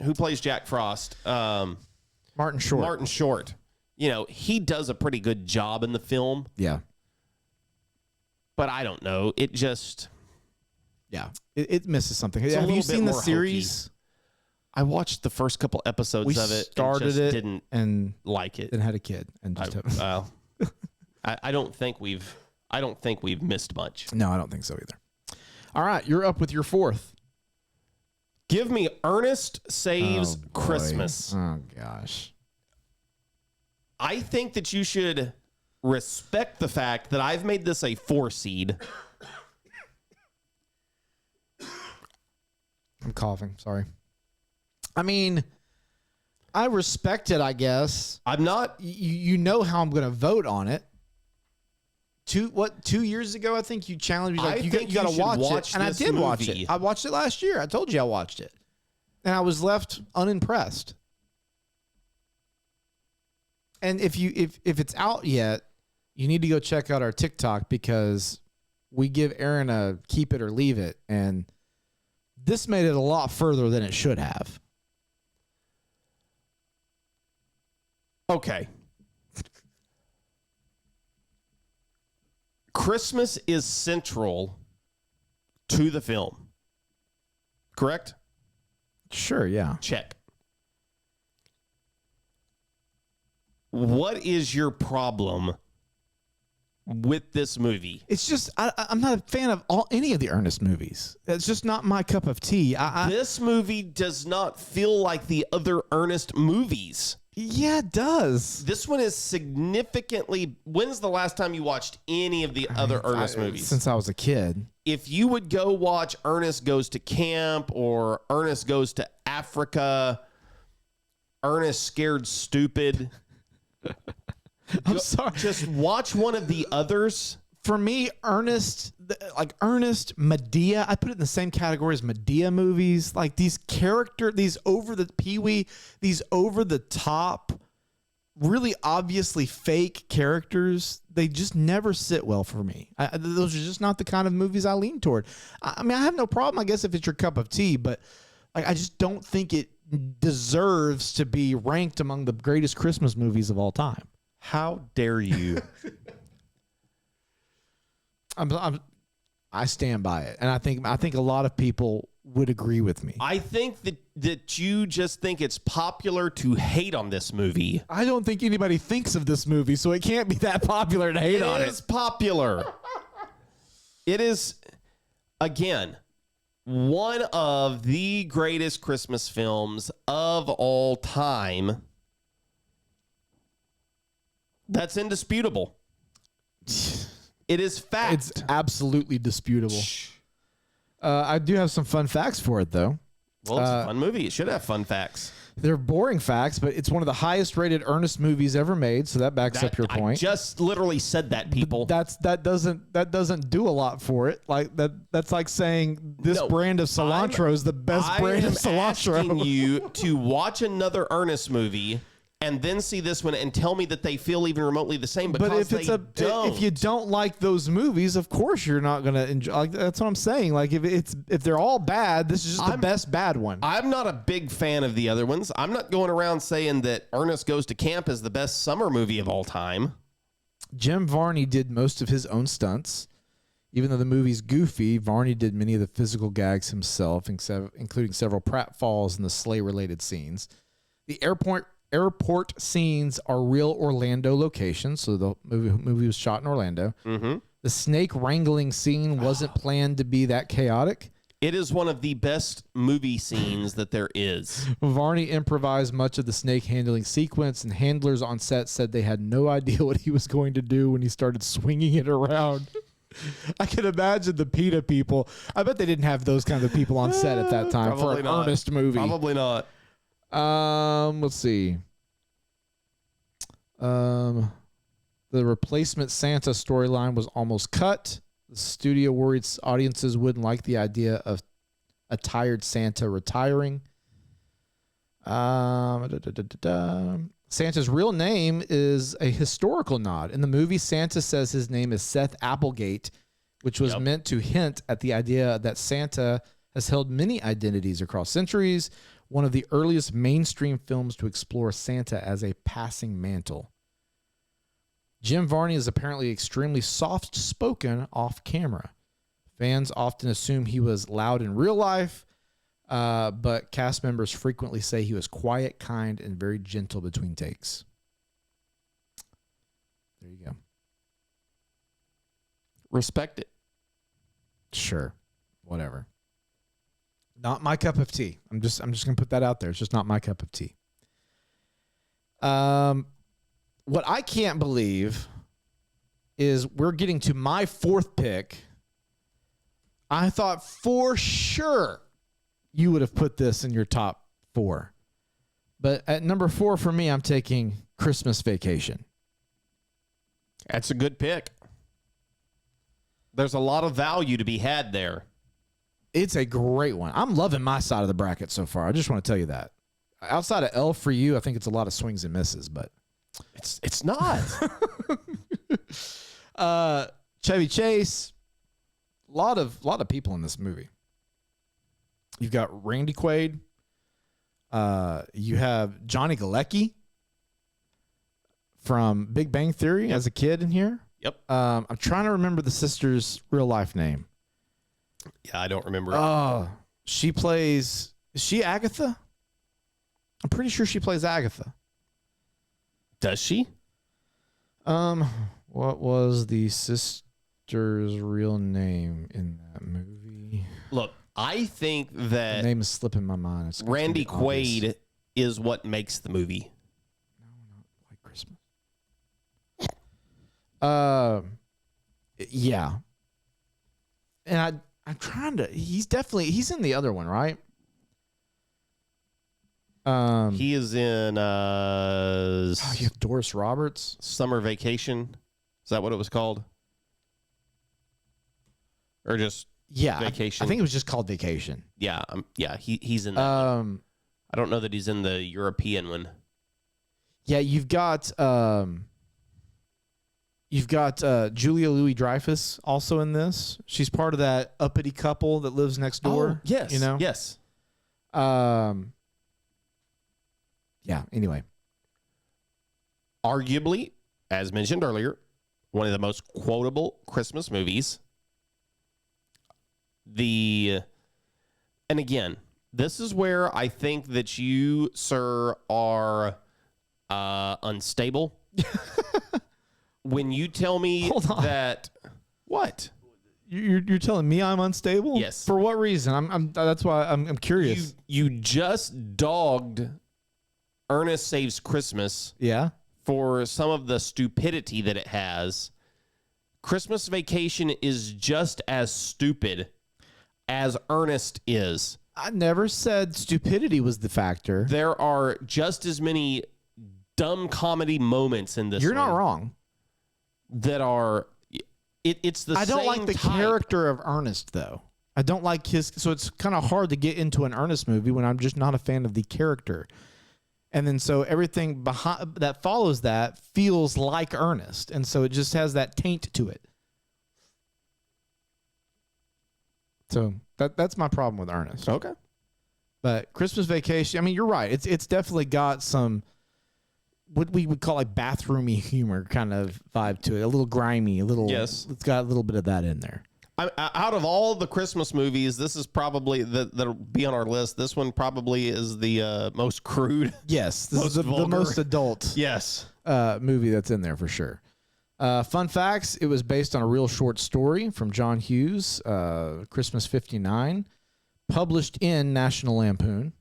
who plays Jack Frost? Martin Short. Martin Short. You know, he does a pretty good job in the film, Yeah. but I don't know. It just Yeah. It misses something. a Have little you bit seen the more series? I watched the first couple episodes We of it. started and just it didn't and like it. then had a kid and just haven't. I don't think we've missed much. No, I don't think so either. All right, you're up with your fourth. Give me Ernest Saves Oh, boy. Christmas. Oh gosh. I think that you should respect the fact that I've made this a 4 seed. I'm coughing. Sorry. I mean, I respect it, I guess. I'm not. You know how I'm going to vote on it. 2 years ago, I think you challenged me. Like, I you think got you to should watch watch it. And I this did watch movie. it. I watched it last year. I told you I watched it. And I was left unimpressed. And if it's out yet, you need to go check out our TikTok because we give Aaron a keep it or leave it. And this made it a lot further than it should have. Okay. Christmas is central to the film. Correct? Sure, yeah. Check. What is your problem with this movie? It's just I'm not a fan of any of the Ernest movies. It's just not my cup of tea. This movie does not feel like the other Ernest movies. Yeah, it does. This one is significantly. When's the last time you watched any of the other Ernest movies? Since I was a kid. If you would go watch Ernest Goes to Camp or Ernest Goes to Africa, Ernest Scared Stupid, I'm sorry. just watch one of the others. For me, Ernest, Medea, I put it in the same category as Medea movies. Like these over the top, really obviously fake characters, they just never sit well for me. Those are just not the kind of movies I lean toward. I mean, I have no problem, I guess, if it's your cup of tea, but like I just don't think it deserves to be ranked among the greatest Christmas movies of all time. How dare you? I stand by it, and I think a lot of people would agree with me. I think that you just think it's popular to hate on this movie. I don't think anybody thinks of this movie, so it can't be that popular to hate on it. It is popular. It is, again, one of the greatest Christmas films of all time. That's indisputable. It is fact. It's absolutely disputable. I do have some fun facts for it, though. Well, it's a fun movie. It should have fun facts. They're boring facts, but it's one of the highest rated Ernest movies ever made, so that backs up your point. I just literally said that, people. That doesn't do a lot for it. Like that's like saying this brand of cilantro is the best brand of cilantro. I'm asking you to watch another Ernest movie and then see this one and tell me that they feel even remotely the same. Because if you don't like those movies, of course you're not gonna enjoy. Like, that's what I'm saying. Like if they're all bad, this is just the best bad one. I'm not a big fan of the other ones. I'm not going around saying that Ernest Goes to Camp is the best summer movie of all time. Jim Varney did most of his own stunts. Even though the movie's goofy, Varney did many of the physical gags himself, including several pratfalls and the sleigh-related scenes. The airport scenes are real Orlando locations, so the movie was shot in Orlando. Mm-hmm. The snake wrangling scene wasn't planned to be that chaotic. It is one of the best movie scenes that there is. Varney improvised much of the snake handling sequence, and handlers on set said they had no idea what he was going to do when he started swinging it around. I can imagine the PETA people. I bet they didn't have those kinds of people on set at that time for an Ernest movie. Probably not. Let's see. The replacement Santa storyline was almost cut. The studio worried audiences wouldn't like the idea of a tired Santa retiring. Santa's real name is a historical nod. In the movie, Santa says his name is Seth Applegate, which was meant to hint at the idea that Santa has held many identities across centuries. One of the earliest mainstream films to explore Santa as a passing mantle. Jim Varney is apparently extremely soft-spoken off camera. Fans often assume he was loud in real life, but cast members frequently say he was quiet, kind, and very gentle between takes. There you go. Respect it. Sure. Whatever. Not my cup of tea. I'm just gonna put that out there. It's just not my cup of tea. What I can't believe is we're getting to my fourth pick. I thought for sure you would have put this in your top 4. But at number 4 for me, I'm taking Christmas Vacation. That's a good pick. There's a lot of value to be had there. It's a great one. I'm loving my side of the bracket so far. I just want to tell you that. Outside of Elf for you, I think it's a lot of swings and misses, but it's not. Chevy Chase, a lot of people in this movie. You've got Randy Quaid. You have Johnny Galecki from Big Bang Theory as a kid in here. Yep. I'm trying to remember the sister's real life name. Yeah, I don't remember. She plays. Is she Agatha? I'm pretty sure she plays Agatha. Does she? What was the sister's real name in that movie? Look, I think that the name is slipping my mind. Randy Quaid is what makes the movie. No, not White Christmas. Yeah. And I'm trying to. He's in the other one, right? He is in you have Doris Roberts. Summer Vacation. Is that what it was called? Or just Vacation? I think it was just called Vacation. Yeah, he's in that one. I don't know that he's in the European one. Yeah, you've got Julia Louis-Dreyfus also in this. She's part of that uppity couple that lives next door. Oh, yes. You know? Yes. Yeah, anyway. Arguably, as mentioned earlier, one of the most quotable Christmas movies and again, this is where I think that you, sir, are unstable. When you tell me that, what? You're telling me I'm unstable? Yes. For what reason? That's why I'm curious. You just dogged Ernest Saves Christmas. Yeah. For some of the stupidity that it has. Christmas Vacation is just as stupid as Ernest is. I never said stupidity was the factor. There are just as many dumb comedy moments in this. You're not one wrong. That are, it's the same I don't like the type. character of Ernest, though. I don't like his, so it's kind of hard to get into an Ernest movie when I'm just not a fan of the character. And then so everything behind that follows that feels like Ernest. And so it just has that taint to it. So that's my problem with Ernest. Okay. But Christmas Vacation, I mean, you're right. It's definitely got some what we would call like bathroomy humor kind of vibe to it. A little grimy, a little. Yes. It's got a little bit of that in there. Out of all the Christmas movies, this is probably that'll be on our list. This one probably is the most crude. Yes, this is the most adult. Yes, movie that's in there for sure. Fun facts: it was based on a real short story from John Hughes, Christmas '59, published in National Lampoon.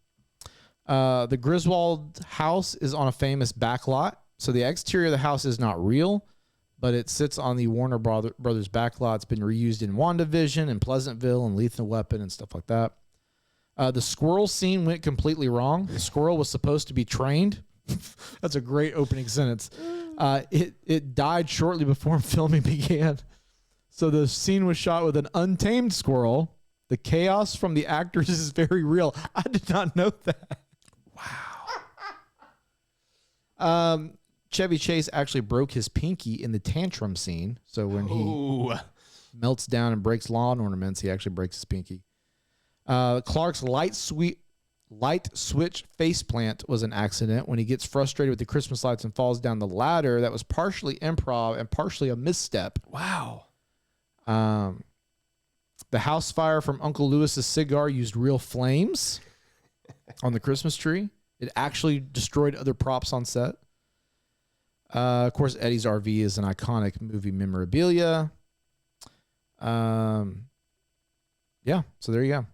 The Griswold house is on a famous backlot, so the exterior of the house is not real, but it sits on the Warner Brothers backlot. It's been reused in WandaVision and Pleasantville and Lethal Weapon and stuff like that. The squirrel scene went completely wrong. The squirrel was supposed to be trained. That's a great opening sentence. It died shortly before filming began. So the scene was shot with an untamed squirrel. The chaos from the actors is very real. I did not know that. Wow. Chevy Chase actually broke his pinky in the tantrum scene. So when he melts down and breaks lawn ornaments, he actually breaks his pinky. Clark's light switch faceplant was an accident when he gets frustrated with the Christmas lights and falls down the ladder. That was partially improv and partially a misstep. Wow. The house fire from Uncle Lewis's cigar used real flames on the Christmas tree. It actually destroyed other props on set. Of course, Eddie's RV is an iconic movie memorabilia. Yeah, so there you go.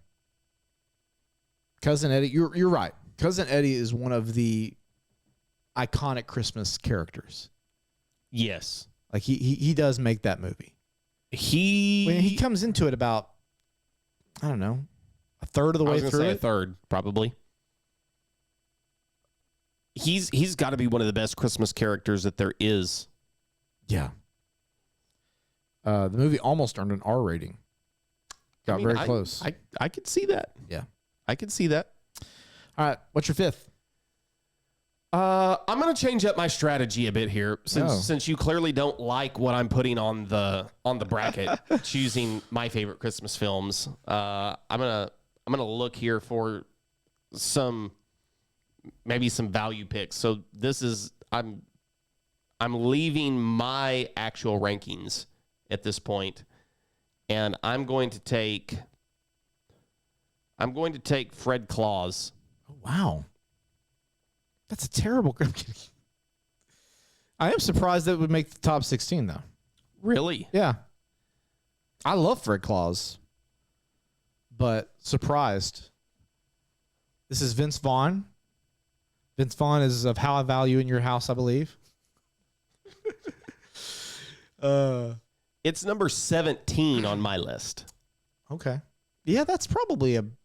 Cousin Eddie, you're right. Cousin Eddie is one of the iconic Christmas characters. Yes. Like he does make that movie. When he comes into it about, I don't know, a third of the way through it. A third, probably. He's got to be one of the best Christmas characters that there is. Yeah. The movie almost earned an R rating. Got very close. I could see that. Yeah. I could see that. All right. What's your fifth? I'm going to change up my strategy a bit here since you clearly don't like what I'm putting on the bracket, choosing my favorite Christmas films. I'm going to look here for maybe some value picks. So this is I'm leaving my actual rankings at this point, and I'm going to take Fred Claus. Oh, wow. That's a terrible. I am surprised that it would make the top 16 though. Really? Yeah. I love Fred Claus, but surprised. This is Vince Vaughn. Vince Vaughn is of How I Value in Your House, I believe. It's number 17 on my list. Okay. Yeah, that's probably about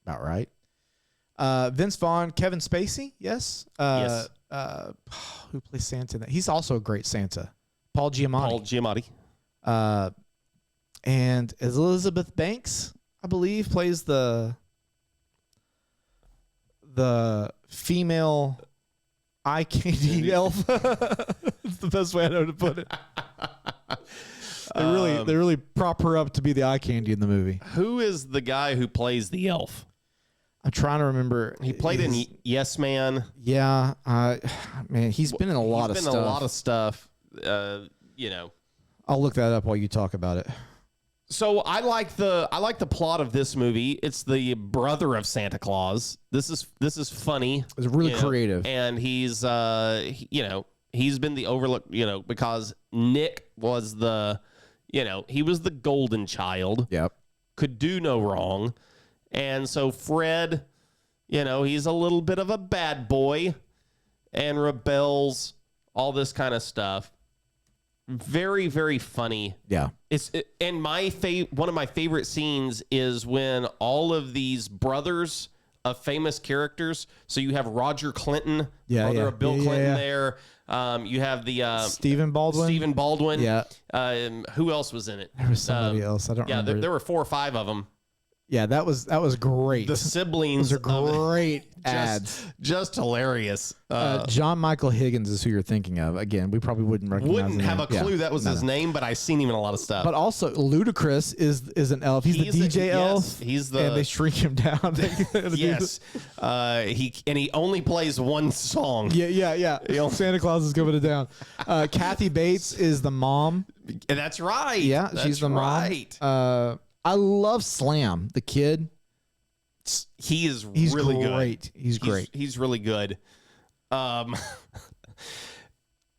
right. Vince Vaughn, Kevin Spacey, yes. Yes. Who plays Santa in that? He's also a great Santa. Paul Giamatti. And Elizabeth Banks, I believe, plays the female eye candy elf. That's the best way I know to put it. They really prop her up to be the eye candy in the movie. Who is the guy who plays the elf? I'm trying to remember. He played in Yes Man. Yeah, man, he's been in a lot of stuff. A lot of stuff. I'll look that up while you talk about it. So I like the plot of this movie. It's the brother of Santa Claus. This is funny. It's really you know, creative. and he's he's been the overlooked, because Nick was he was the golden child. Yep. Could do no wrong. And so Fred, he's a little bit of a bad boy and rebels, all this kind of stuff. Very, very funny. Yeah. And one of my favorite scenes is when all of these brothers of famous characters. So you have Roger Clinton, brother of Bill Clinton there. You have the Stephen Baldwin. Yeah. Who else was in it? There was somebody else. I don't remember. Yeah, there were 4 or 5 of them. Yeah, that was great. The siblings. Those are great ads. Just hilarious. John Michael Higgins is who you're thinking of. Again, we probably wouldn't recognize Wouldn't have a clue that was his name, but I seen him in a lot of stuff. But also, Ludacris is an elf. He's the DJ elf. Yes, he's the. And they shrink him down. Yes. He only plays one song. Yeah. Santa Claus is giving it down. Kathy Bates is the mom. That's right. Yeah, she's the mom. Right. I love Slam, the kid. He's really great. He's great. He's really good.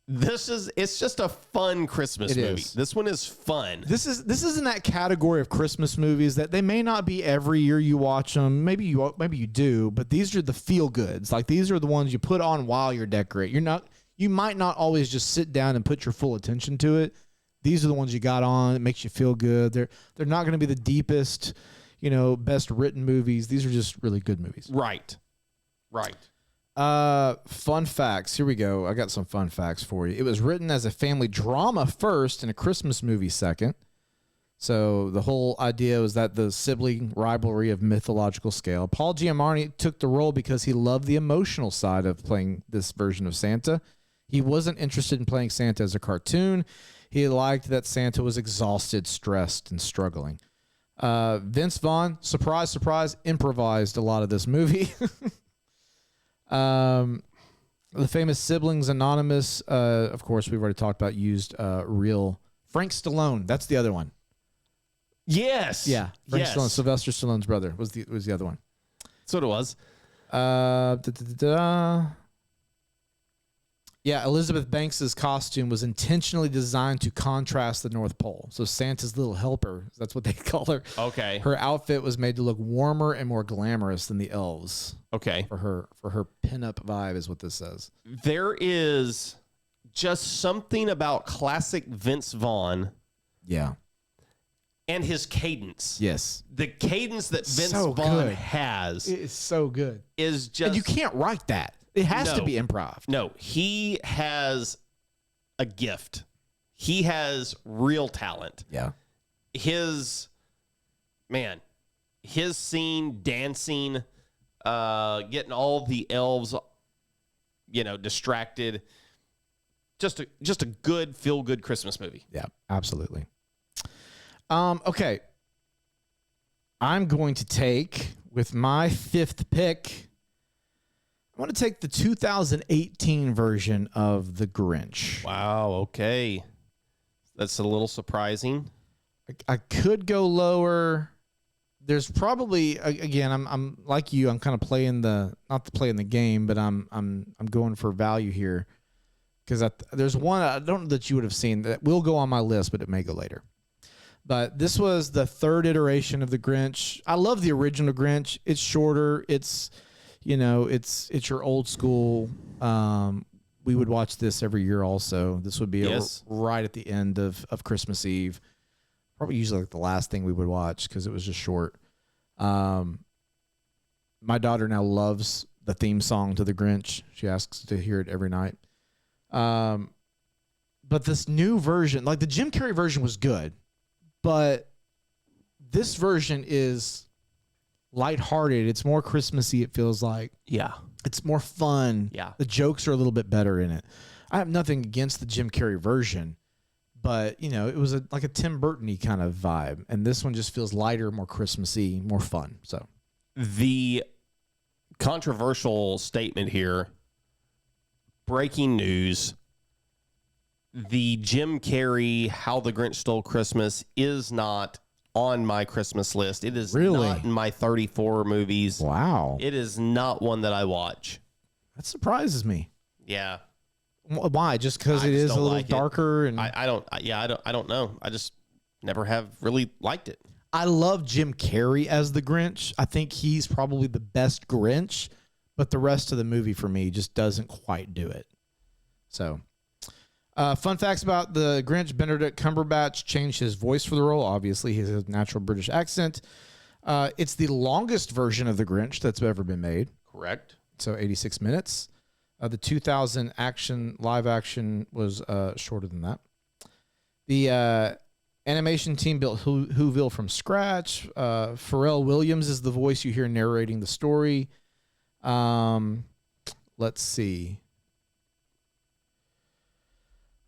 It's just a fun Christmas movie. This one is fun. This is in that category of Christmas movies that they may not be every year you watch them. Maybe you do, but these are the feel goods. Like these are the ones you put on while you're decorating. You might not always just sit down and put your full attention to it. These are the ones you got on. It makes you feel good. They're not going to be the deepest, best written movies. These are just really good movies. Right. Fun facts. Here we go. I got some fun facts for you. It was written as a family drama first and a Christmas movie second. So the whole idea was that the sibling rivalry of mythological scale. Paul Giamatti took the role because he loved the emotional side of playing this version of Santa. He wasn't interested in playing Santa as a cartoon. He liked that Santa was exhausted, stressed, and struggling. Vince Vaughn, surprise, surprise, improvised a lot of this movie. The famous Siblings Anonymous, of course, we've already talked about, used real Frank Stallone. That's the other one. Yes. Yeah. Frank Stallone, Sylvester Stallone's brother was the other one. That's what it was. Yeah, Elizabeth Banks's costume was intentionally designed to contrast the North Pole. So Santa's little helper, that's what they call her. Okay. Her outfit was made to look warmer and more glamorous than the elves. Okay. For her pinup vibe is what this says. There is just something about classic Vince Vaughn. Yeah. And his cadence. Yes. The cadence that Vince so Vaughn good. has. It is so good. Is just. And you can't write that. It has to be improv. No, he has a gift. He has real talent. Yeah. His scene, dancing, getting all the elves, distracted. Just a good, feel-good Christmas movie. Yeah, absolutely. Okay. I'm going to take, with my 5th pick, I want to take the 2018 version of The Grinch. Wow, okay. That's a little surprising. I could go lower. There's probably, again, I'm like you, I'm kind of playing not playing the game, but I'm going for value here. Because there's one I don't know that you would have seen that will go on my list, but it may go later. But this was the 3rd iteration of The Grinch. I love the original Grinch. It's shorter. It's your old school. We would watch this every year also. This would be right at the end of Christmas Eve. Probably usually like the last thing we would watch because it was just short. My daughter now loves the theme song to The Grinch. She asks to hear it every night. But this new version, like the Jim Carrey version was good, but this version is lighthearted. It's more Christmassy, it feels like. Yeah. It's more fun. Yeah. The jokes are a little bit better in it. I have nothing against the Jim Carrey version, but, it was like a Tim Burton-y kind of vibe. And this one just feels lighter, more Christmassy, more fun. So the controversial statement here, breaking news, the Jim Carrey How the Grinch Stole Christmas is not on my Christmas list. It is Really? not in my 34 movies. Wow. It is not one that I watch. That surprises me. Yeah. Why? Just because I it just is a don't little like it. darker? And I don't know. I just never have really liked it. I love Jim Carrey as the Grinch. I think he's probably the best Grinch, but the rest of the movie for me just doesn't quite do it. So, fun facts about the Grinch: Benedict Cumberbatch changed his voice for the role. Obviously, he has a natural British accent. It's the longest version of the Grinch that's ever been made. Correct. So 86 minutes. The 2000 live action was shorter than that. The animation team built Whoville from scratch. Pharrell Williams is the voice you hear narrating the story. Let's see.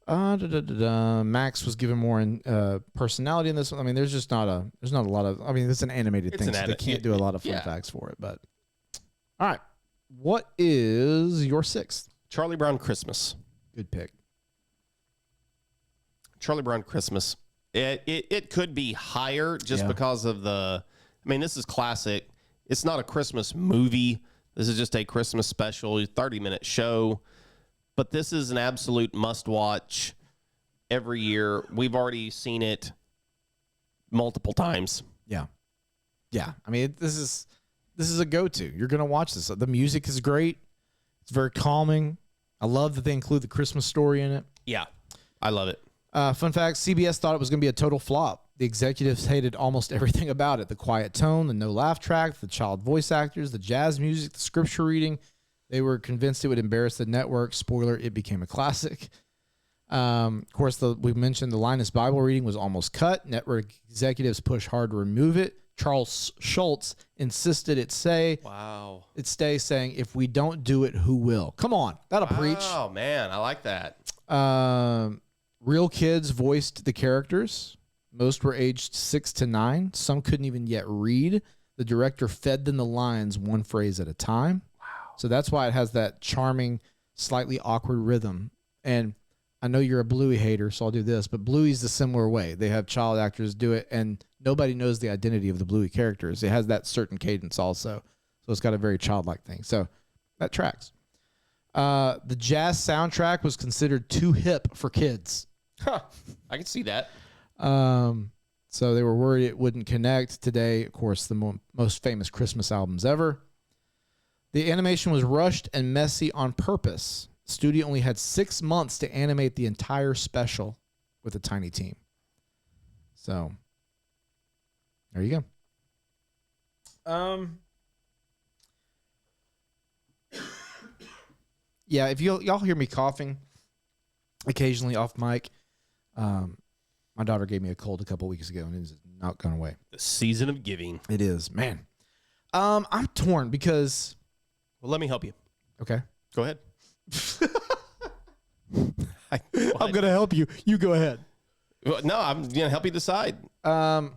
Max was given more personality in this one. I mean, there's not a lot of. I mean, it's an animated thing, so they can't do a lot of fun facts for it. But all right, what is your sixth? Charlie Brown Christmas. Good pick. Charlie Brown Christmas. It could be higher just because of the. I mean, this is classic. It's not a Christmas movie. This is just a Christmas special, 30-minute show. But this is an absolute must-watch every year. We've already seen it multiple times. Yeah. I mean, this is a go-to. You're gonna watch this. The music is great. It's very calming. I love that they include the Christmas story in it. Yeah, I love it. Fun fact: CBS thought it was gonna be a total flop. The executives hated almost everything about it: the quiet tone, the no laugh track, the child voice actors, the jazz music, the scripture reading. They were convinced it would embarrass the network. Spoiler, it became a classic. Of course, we mentioned the Linus Bible reading was almost cut. Network executives pushed hard to remove it. Charles Schultz insisted it stay, saying, if we don't do it, who will? Come on, that'll preach. Oh, man, I like that. Real kids voiced the characters. Most were aged 6 to 9. Some couldn't even yet read. The director fed them the lines one phrase at a time. So that's why it has that charming, slightly awkward rhythm. And I know you're a Bluey hater, so I'll do this, but Bluey's the similar way. They have child actors do it, and nobody knows the identity of the Bluey characters. It has that certain cadence also. So it's got a very childlike thing. So that tracks. The jazz soundtrack was considered too hip for kids. Huh. I can see that. So they were worried it wouldn't connect. Today, of course, the most famous Christmas albums ever. The animation was rushed and messy on purpose. The studio only had 6 months to animate the entire special with a tiny team. So, there you go. Yeah, if y'all hear me coughing occasionally off mic, my daughter gave me a cold a couple weeks ago, and it is not gone away. The season of giving. It is, man. I'm torn because... Well, let me help you. Okay. Go ahead. I'm going to help you. You go ahead. Well, no, I'm going to help you decide. I'm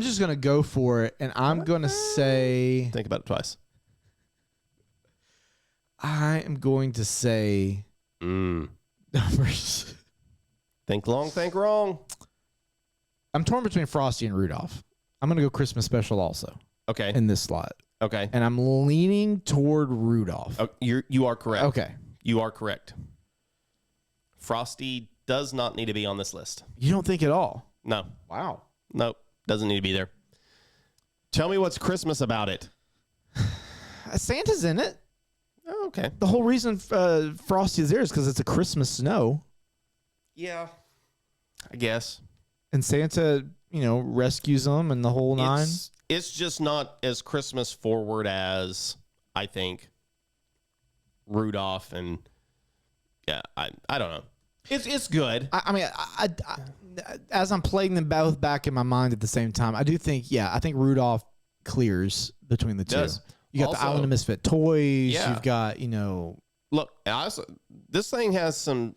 just going to go for it, and I'm going to say... Think about it twice. I am going to say... Numbers. Think long, think wrong. I'm torn between Frosty and Rudolph. I'm going to go Christmas special also. Okay. In this slot. Okay. And I'm leaning toward Rudolph. Oh, you are correct. Okay. You are correct. Frosty does not need to be on this list. You don't think at all? No. Wow. Nope. Doesn't need to be there. Tell me what's Christmas about it. Santa's in it. Oh, okay. The whole reason Frosty is there is because it's a Christmas snow. Yeah. I guess. And Santa, rescues them and the whole nine. It's just not as Christmas forward as, I think, Rudolph and, I don't know. It's good. I mean, I as I'm playing them both back in my mind at the same time, I do think, I think Rudolph clears between the two. You got the Island of Misfit Toys. Yeah. You've got, Look, this thing has some,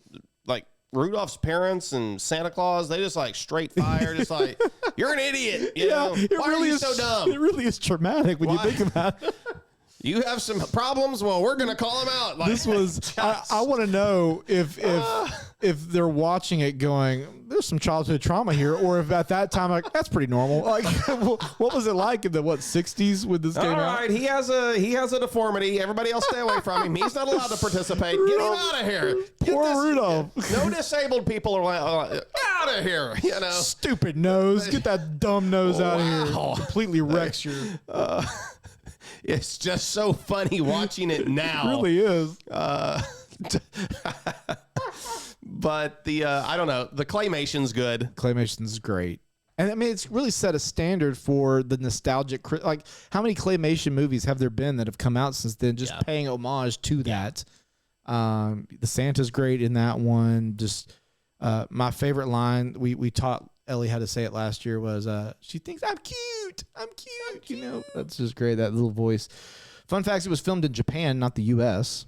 Rudolph's parents and Santa Claus, they just straight fire, just you're an idiot. You know? Why are you so dumb? It really is traumatic when you think about it. You have some problems? Well, we're going to call them out. Like, This was. I want to know if they're watching it going, there's some childhood trauma here, or if at that time like that's pretty normal. Like, what was it like in the 60s when this came out? All right, he has a deformity. Everybody else stay away from him. He's not allowed to participate. Get him out of here. Poor Rudolph. No disabled people are out of here. You know, Stupid nose. Get that dumb nose out of here. Wow. Completely wrecks your. it's just so funny watching it now. It really is. But I don't know. The claymation's good. Claymation's great. And I mean, it's really set a standard for the nostalgic. Like, how many claymation movies have there been that have come out since then? Just paying homage to that. The Santa's great in that one. Just my favorite line. We taught Ellie how to say it last year was, "She thinks I'm cute. I'm cute." You know, that's just great. That little voice. Fun facts: it was filmed in Japan, not the U.S.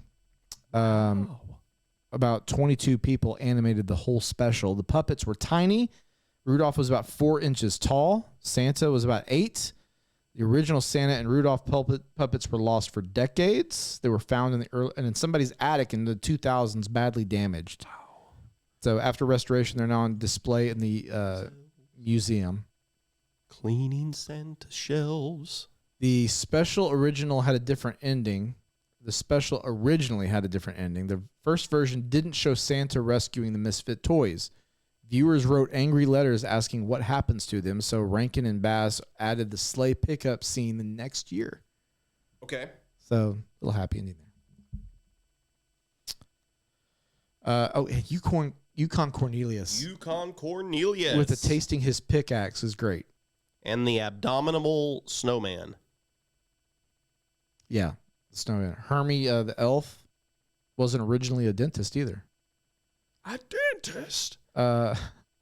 About 22 people animated the whole special. The puppets were tiny. Rudolph was about 4 inches tall. Santa was about 8. The original Santa and Rudolph puppets were lost for decades. They were found in somebody's attic in the 2000s, badly damaged. So after restoration, they're now on display in the museum. Cleaning Santa shelves. The special original had a different ending. The special originally had a different ending. The first version didn't show Santa rescuing the misfit toys. Viewers wrote angry letters asking what happens to them, so Rankin and Bass added the sleigh pickup scene the next year. Okay. So, a little happy ending there. Yukon Cornelius. Yukon Cornelius. With the tasting his pickaxe is great. And the abominable snowman. Yeah. The snowman. Hermie the elf wasn't originally a dentist either. A dentist?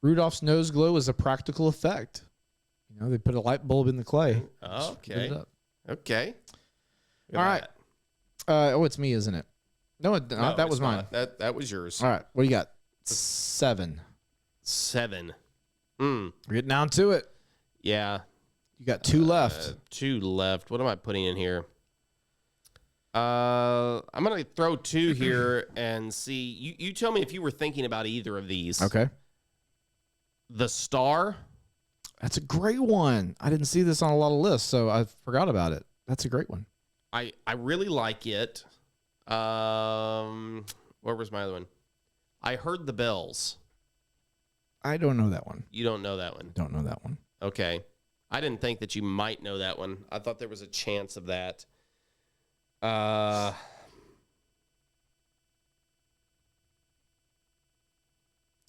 Rudolph's nose glow is a practical effect. You know, they put a light bulb in the clay. Okay. Okay. All right. It's me, isn't it? No, that was mine. That was yours. All right. What do you got? 7. 7. We're getting down to it. Yeah. You got 2 left. 2 left. What am I putting in here? I'm going to throw 2 here and see. You tell me if you were thinking about either of these. Okay. The Star. That's a great one. I didn't see this on a lot of lists, so I forgot about it. That's a great one. I really like it. Where was my other one? I Heard the Bells. I don't know that one. You don't know that one? Don't know that one. Okay. I didn't think that you might know that one. I thought there was a chance of that.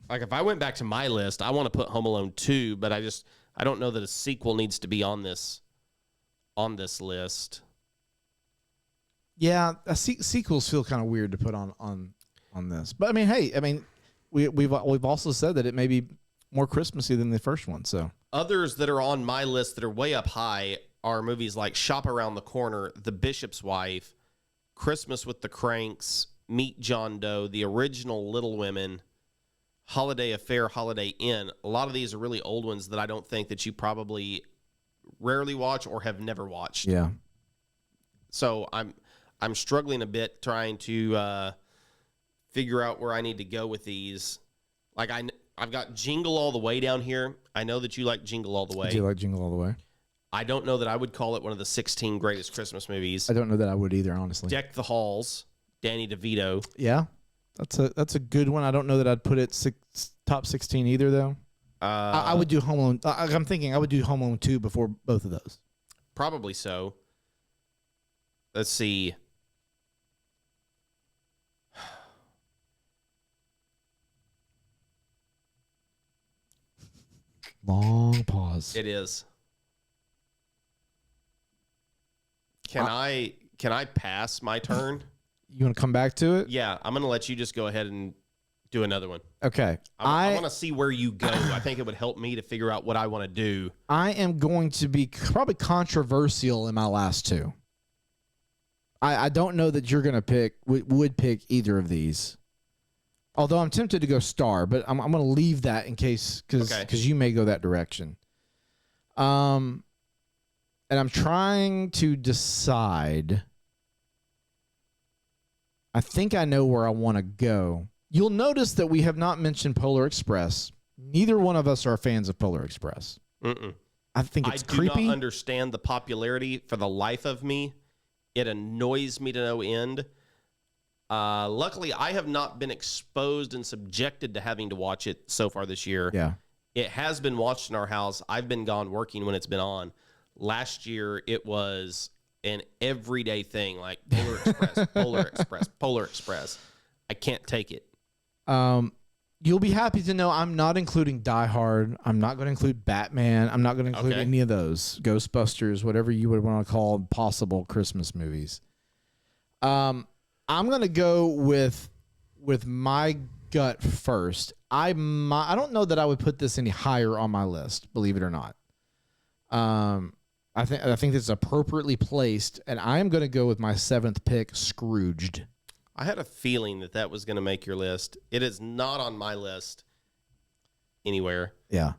Like if I went back to my list, I want to put Home Alone 2, but I don't know that a sequel needs to be on this list. Yeah, sequels feel kind of weird to put on this. But I mean, hey, we've also said that it may be more Christmassy than the first one, so. Others that are on my list that are way up high are movies like Shop Around the Corner, The Bishop's Wife, Christmas with the Cranks, Meet John Doe, the original Little Women, Holiday Affair, Holiday Inn. A lot of these are really old ones that I don't think that you probably rarely watch or have never watched. Yeah. So I'm struggling a bit trying to figure out where I need to go with these. Like I've got Jingle All the Way down here. I know that you like Jingle All the Way. I do like Jingle All the Way. I don't know that I would call it one of the 16 greatest Christmas movies. I don't know that I would either, honestly. Deck the Halls, Danny DeVito. Yeah, that's a good one. I don't know that I'd put it top 16 either, though. I would do Home Alone. I'm thinking I would do Home Alone 2 before both of those. Probably so. Let's see. Long pause. It is. Can I pass my turn? You want to come back to it? Yeah, I'm going to let you just go ahead and do another one. Okay. I want to see where you go. I think it would help me to figure out what I want to do. I am going to be probably controversial in my last 2. I don't know that you're going to would pick either of these. Although I'm tempted to go Star, but I'm going to leave that in case because you may go that direction. And I'm trying to decide I think I know where I want to go. You'll notice that we have not mentioned Polar Express. Neither one of us are fans of Polar Express. Mm-mm. I think it's I do creepy. not understand the popularity for the life of me. It annoys me to no end. Luckily, I have not been exposed and subjected to having to watch it so far this year. Yeah. It has been watched in our house. I've been gone working when it's been on. Last year, it was an everyday thing, like Polar Express, Polar Express, Polar Express. I can't take it. You'll be happy to know I'm not including Die Hard. I'm not going to include Batman. I'm not going to include any of those. Ghostbusters, whatever you would want to call possible Christmas movies. I'm going to go with my gut first. I don't know that I would put this any higher on my list, believe it or not. I think this is appropriately placed, and I am going to go with my 7th pick, Scrooged. I had a feeling that was going to make your list. It is not on my list anywhere. Yeah.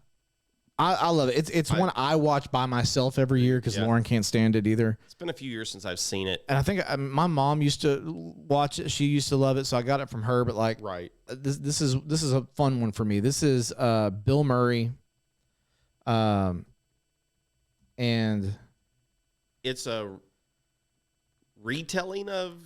I love it. It's one I watch by myself every year because Lauren can't stand it either. It's been a few years since I've seen it. And I think my mom used to watch it. She used to love it, so I got it from her. But like, right, this is a fun one for me. This is Bill Murray, and it's a retelling of.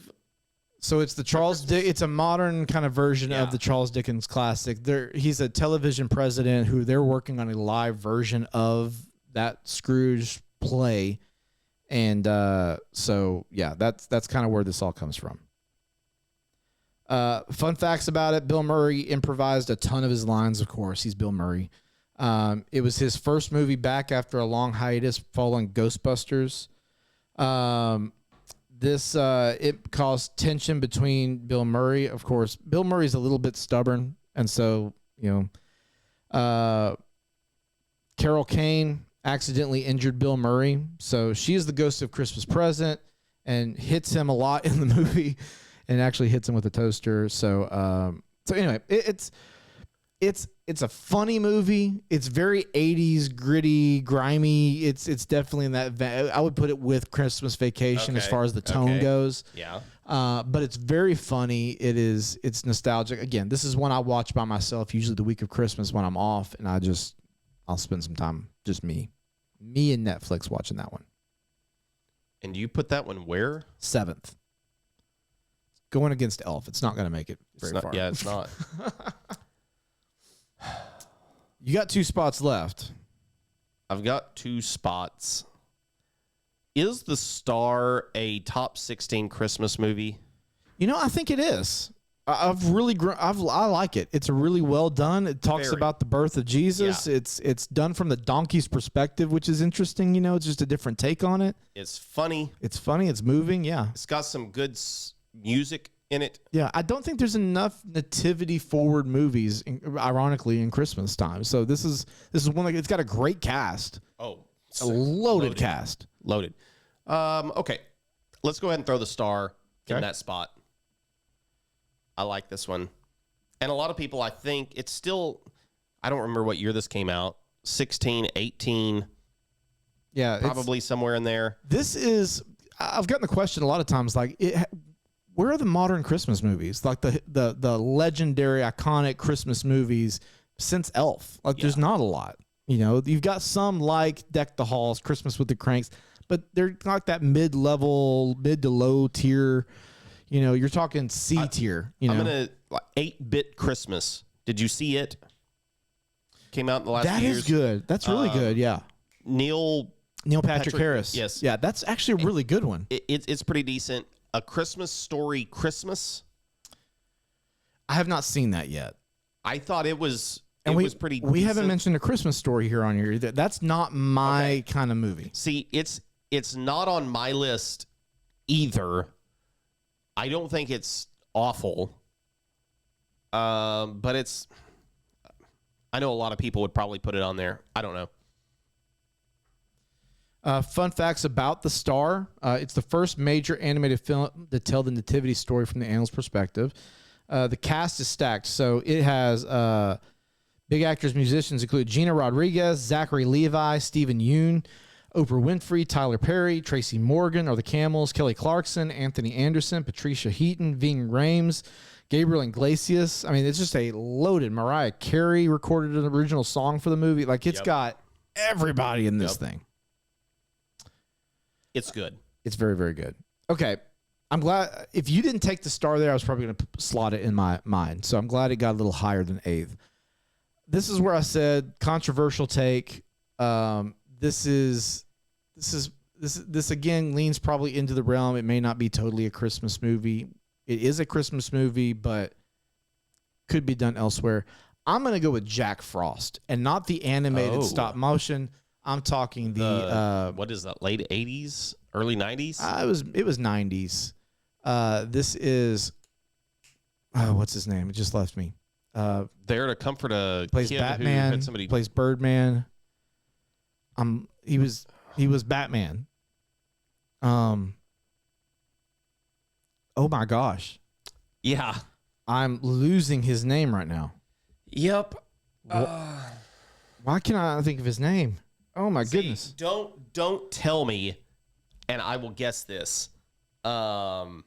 So it's it's a modern kind of version of the Charles Dickens classic. He's a television president who they're working on a live version of that Scrooge play. And so yeah, that's kind of where this all comes from. Fun facts about it. Bill Murray improvised a ton of his lines, of course. He's Bill Murray. It was his first movie back after a long hiatus following Ghostbusters. It caused tension between Bill Murray. Of course, Bill Murray's a little bit stubborn. And so, Carol Kane accidentally injured Bill Murray. So she is the ghost of Christmas Present and hits him a lot in the movie and actually hits him with a toaster. So anyway, it's a funny movie. It's very 80s, gritty, grimy. It's definitely in that I would put it with Christmas Vacation as far as the tone goes. Yeah. But it's very funny. It's nostalgic. Again, this is one I watch by myself, usually the week of Christmas when I'm off, and I'll spend some time, just me and Netflix watching that one. And you put that one where? 7th. Going against Elf. It's not going to make it very far. Yeah, it's not. You got 2 spots left. I've got 2 spots. Is The Star a top 16 Christmas movie? I think it is. I like it. It's really well done. It talks about the birth of Jesus. Yeah. It's done from the donkey's perspective, which is interesting. It's just a different take on it. It's funny. It's moving. Yeah. It's got some good music in it. Yeah, I don't think there's enough nativity forward movies, ironically, in Christmas time. So this is one it's got a great cast. Oh, a loaded cast. Loaded. Okay, let's go ahead and throw The Star in that spot. I like this one, and a lot of people, I think it's still. I don't remember what year this came out. 16, 18. Yeah, probably somewhere in there. This is. I've gotten the question a lot of times, like where are the modern Christmas movies? Like the legendary, iconic Christmas movies since Elf. Like there's not a lot. You've got some like Deck the Halls, Christmas with the Cranks, but they're like that mid to low tier. You're talking C tier. I'm gonna 8-Bit Christmas. Did you see it? Came out in the last few years. That is good. That's really good. Yeah. Neil Patrick Harris. Yes. Yeah, that's actually a really good one. It's pretty decent. A Christmas Story Christmas. I have not seen that yet. I thought it was pretty decent. We haven't mentioned A Christmas Story here on here either. That's not my kind of movie. See, it's not on my list either. I don't think it's awful. But I know a lot of people would probably put it on there. I don't know. Fun facts about The Star. It's the first major animated film to tell the nativity story from the animal's perspective. The cast is stacked. So it has big actors, musicians include Gina Rodriguez, Zachary Levi, Stephen Yoon, Oprah Winfrey, Tyler Perry, Tracy Morgan are the Camels, Kelly Clarkson, Anthony Anderson, Patricia Heaton, Ving Rhames, Gabriel Iglesias. I mean, it's just a loaded. Mariah Carey recorded an original song for the movie. Like, it's got everybody in this thing. It's good. It's very, very good. Okay. I'm glad. If you didn't take the star there, I was probably going to slot it in my mind. So I'm glad it got a little higher than 8th. This is where I said controversial take. This again leans probably into the realm. It may not be totally a Christmas movie. It is a Christmas movie, but could be done elsewhere. I'm going to go with Jack Frost, and not the animated stop motion. I'm talking the what is that? Late 80s, early 90s? It was 90s. This is what's his name? It just left me. There to comfort a plays kid Batman. who had somebody. Plays Birdman. He was Batman. Oh my gosh. Yeah. I'm losing his name right now. Yep. Why can't I not think of his name? Oh my goodness. Don't tell me, and I will guess this. Wow.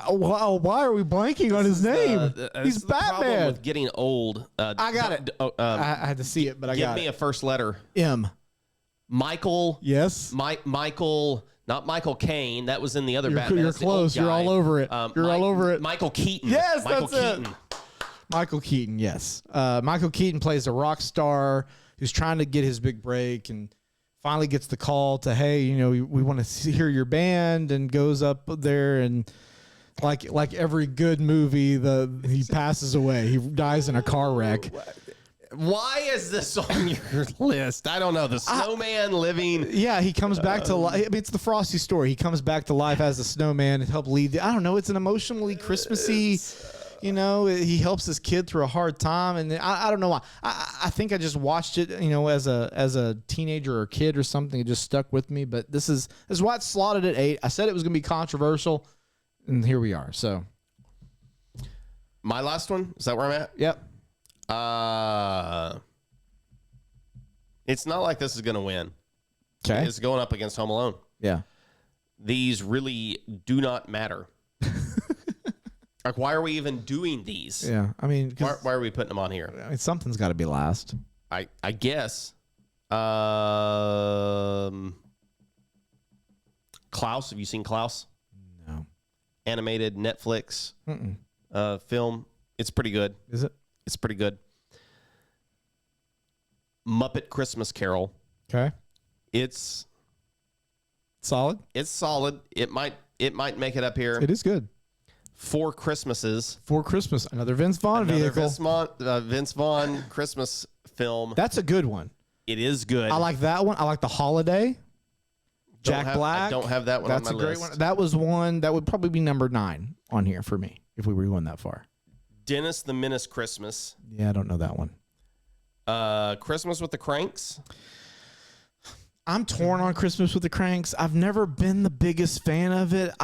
Wow, why are we blanking on his name? He's Batman. Problem with getting old. I got it. I had to see it, but I got it. Give me a first letter. M. Michael. Yes. Michael. Not Michael Caine. That was in the other Batman. You're That's the close. old You're guy. all over it. You're all over it. Michael Keaton. Yes, Michael that's Keaton. it. Michael Keaton, yes. Michael Keaton plays a rock star who's trying to get his big break and finally gets the call to, hey, you know, we want to hear your band, and goes up there, and like every good movie, he passes away. He dies in a car wreck. Why is this on your list? I don't know. The snowman living. Yeah, he comes back to life. I mean, it's the Frosty story. He comes back to life as a snowman and help lead. I don't know. It's an emotionally Christmassy. You know, he helps his kid through a hard time, and I don't know why. I think I just watched it, you know, as a teenager or kid or something. It just stuck with me. But this is why it's slotted at 8. I said it was going to be controversial, and here we are. So, my last one, is that where I'm at? Yep. It's not like this is going to win. Okay. It's going up against Home Alone. Yeah. These really do not matter. Like, why are we even doing these? Yeah. I mean, why are we putting them on here? I mean, something's got to be last. I guess. Klaus. Have you seen Klaus? No. Animated Netflix film. It's pretty good. Is it? It's pretty good. Muppet Christmas Carol. Okay. It's solid. It's solid. It might make it up here. It is good. Four Christmases. For Christmas, another Vince Vaughn vehicle. Vince Vaughn Christmas film. That's a good one. It is good. I like that one. I like The Holiday. Jack Black. I don't have that one That's on my list. That's a great one. That was one that would probably be number 9 on here for me if we were going that far. Dennis the Menace Christmas. Yeah, I don't know that one. Christmas with the Cranks. I'm torn on Christmas with the Cranks. I've never been the biggest fan of it.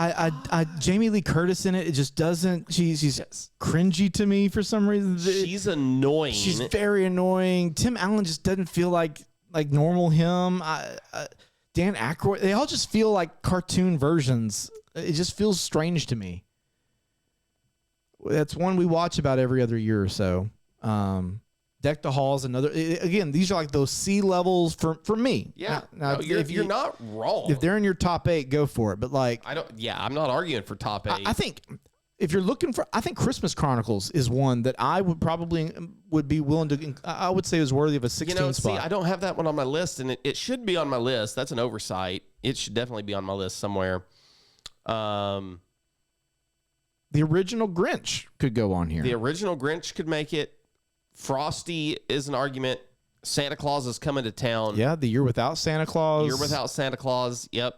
Jamie Lee Curtis in it. It just doesn't. She's cringy to me for some reason. She's annoying. She's very annoying. Tim Allen just doesn't feel like normal him. Dan Aykroyd. They all just feel like cartoon versions. It just feels strange to me. That's one we watch about every other year or so. Deck the Halls, another. Again, these are like those C levels for me. Yeah, now you're not wrong. If they're in your top 8, go for it. But like, I'm not arguing for top 8. I think if you're looking for, I think Christmas Chronicles is one that I would probably be willing to. I would say is worthy of a 16 spot. See, I don't have that one on my list, and it should be on my list. That's an oversight. It should definitely be on my list somewhere. The original Grinch could go on here. The original Grinch could make it. Frosty is an argument. Santa Claus is coming to town. Yeah, The Year Without Santa Claus. Year Without Santa Claus. Yep.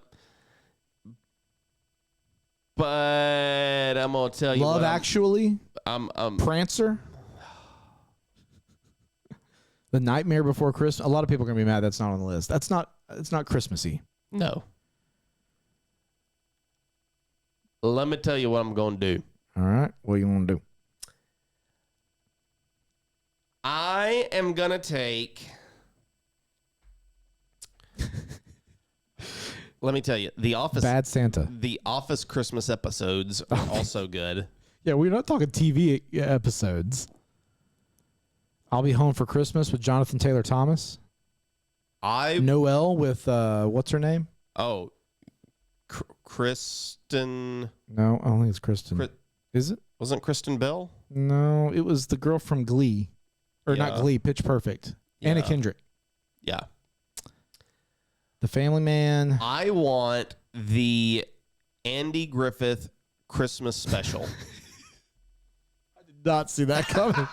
But I'm gonna tell you, Love Actually. I'm Prancer. The Nightmare Before Christmas. A lot of people are gonna be mad that's not on the list. It's not Christmassy. No. Let me tell you what I'm gonna do. All right, what do you want to do? I am gonna take Let me tell you, Bad Santa. The Office Christmas episodes are also good. Yeah, we're not talking TV episodes. I'll Be Home for Christmas with Jonathan Taylor Thomas. Noelle with what's her name? Oh, Kristen. No, I don't think it's Kristen. Is it? Wasn't Kristen Bell? No, it was the girl from Glee, or not Yeah. Glee, Pitch Perfect. Yeah. Anna Kendrick. Yeah. The Family Man. I want the Andy Griffith Christmas special. Did not see that coming.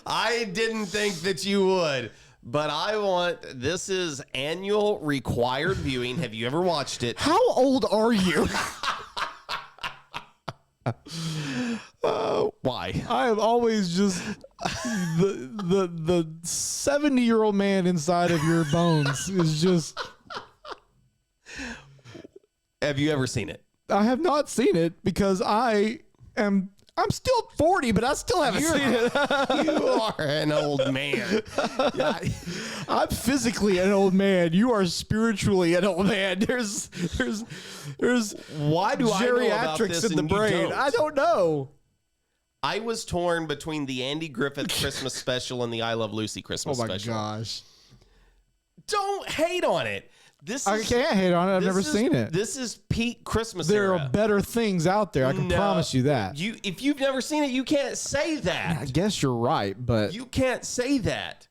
I didn't think that you would, but I want, this is annual required viewing. Have you ever watched it? How old are you? Why? I am always just the 70-year-old man inside of your bones is just. Have you ever seen it? I have not seen it because I'm still 40, but I still haven't seen it. You are an old man. Yeah. I'm physically an old man. You are spiritually an old man. There's Why do I know about geriatrics this in the and you brain. don't? I don't know. I was torn between the Andy Griffith Christmas special and the I Love Lucy Christmas special. Gosh. Don't hate on it. This I is, can't hate on it. I've this never is- seen it. This is peak Christmas There era. are better things out there. I can No, promise you that. If you've never seen it, you can't say I that. guess you're right, but You can't say that.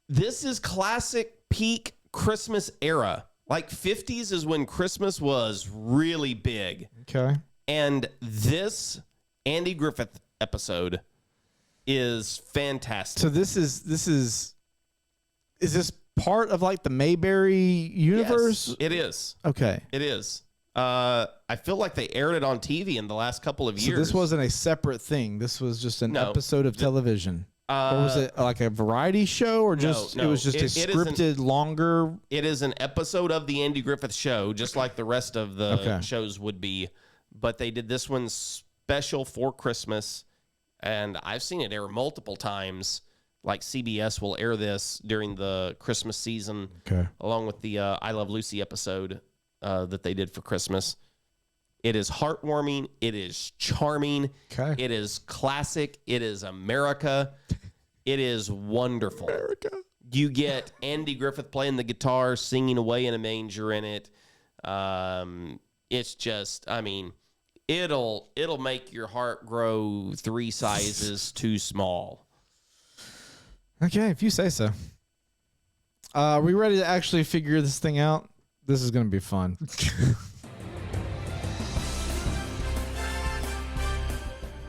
This is classic peak Christmas era. Like 50s is when Christmas was really big. okay. And this Andy Griffith episode is fantastic. So this is this part of like the Mayberry universe? Yes, it is. Okay. It is. I feel like they aired it on TV in the last couple of So years. this wasn't a separate thing. This was just an No. episode of television. Or was it like a variety show or just no. it was just a It isn't- scripted longer? It is an episode of the Andy Griffith Show, just like the rest of the Okay. shows would be. But they did this one special for Christmas, and I've seen it air multiple times. Like CBS will air this during the Christmas season, Okay. along with the I Love Lucy episode that they did for Christmas. It is heartwarming. It is charming. Okay. It is classic. It is America. It is wonderful. America. You get Andy Griffith playing the guitar, singing "Away in a Manger" in it. It's just, I mean, it'll make your heart grow 3 sizes too small. Okay, if you say so. Are we ready to actually figure this thing out? This is going to be fun.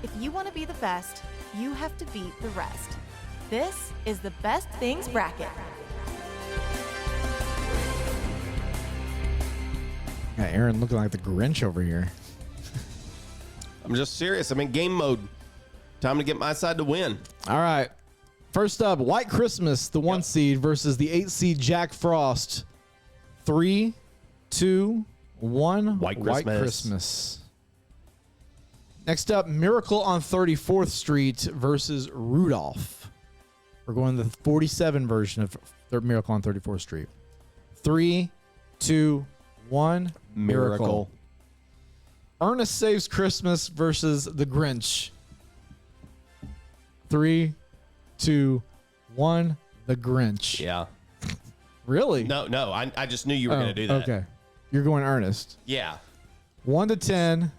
If you want to be the best, you have to beat the rest. This is the Best Things Bracket. Yeah, Aaron looking like the Grinch over here. I'm just serious. I'm in game mode. Time to get my side to win. All right. First up, White Christmas, the 1 seed versus the 8 seed Jack Frost. 3, 2, 1. White Christmas. Christmas. Next up, Miracle on 34th Street versus Rudolph. We're going the 47 version of Miracle on 34th Street. 3, 2, 1. Miracle. Ernest Saves Christmas versus The Grinch. 3, 2, 1. The Grinch. Yeah. Really? No. I just knew you were going to do that. Okay. You're going Ernest. Yeah. 1 to 10.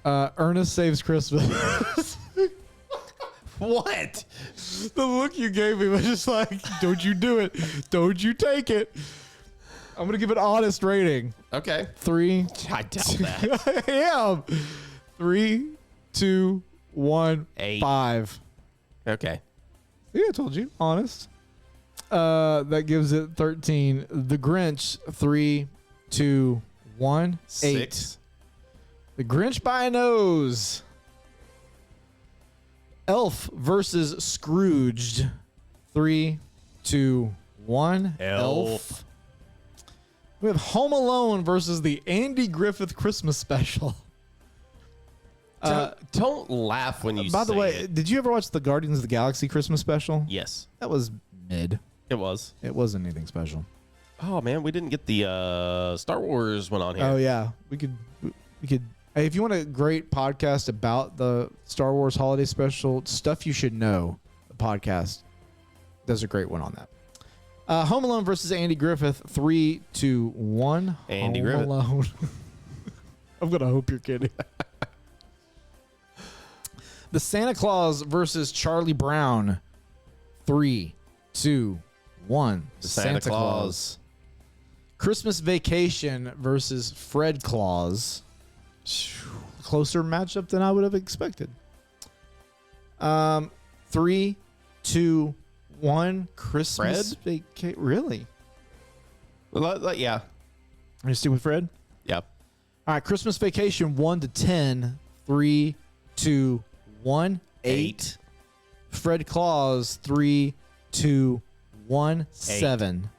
Ernest Saves Christmas. What? The look you gave me was just like, don't you do it. Don't you take it. I'm going to give it honest rating. Okay. 3. I doubt that. I am. 3, 2, 1. 8. 5. Okay. Yeah, I told you. Honest. That gives it 13. The Grinch, 3, 2, 1. 8. 6. The Grinch by a nose. Elf versus Scrooged. 3, 2, 1. Elf. We have Home Alone versus the Andy Griffith Christmas special. Don't laugh when you By say the way, it. did you ever watch the Guardians of the Galaxy Christmas special? Yes, That was mid. it was. It wasn't anything special. Oh man, we didn't get the Star Wars one on here. Oh yeah, we could. Hey, if you want a great podcast about the Star Wars holiday special, Stuff You Should Know, the podcast does a great one on that. Home Alone versus Andy Griffith, 3-1. Andy Home Griffith. Alone. I'm gonna hope you're kidding. The Santa Claus versus Charlie Brown, 3-2-1. The Santa Claus. Christmas Vacation versus Fred Claus. Closer matchup than I would have expected. 3-2-1. Christmas Vacation. Really? Yeah. Are you still with Fred? Yeah. All right. Christmas Vacation 1-10. 3-2-1. 8. Fred Claus 3-2-1. 7.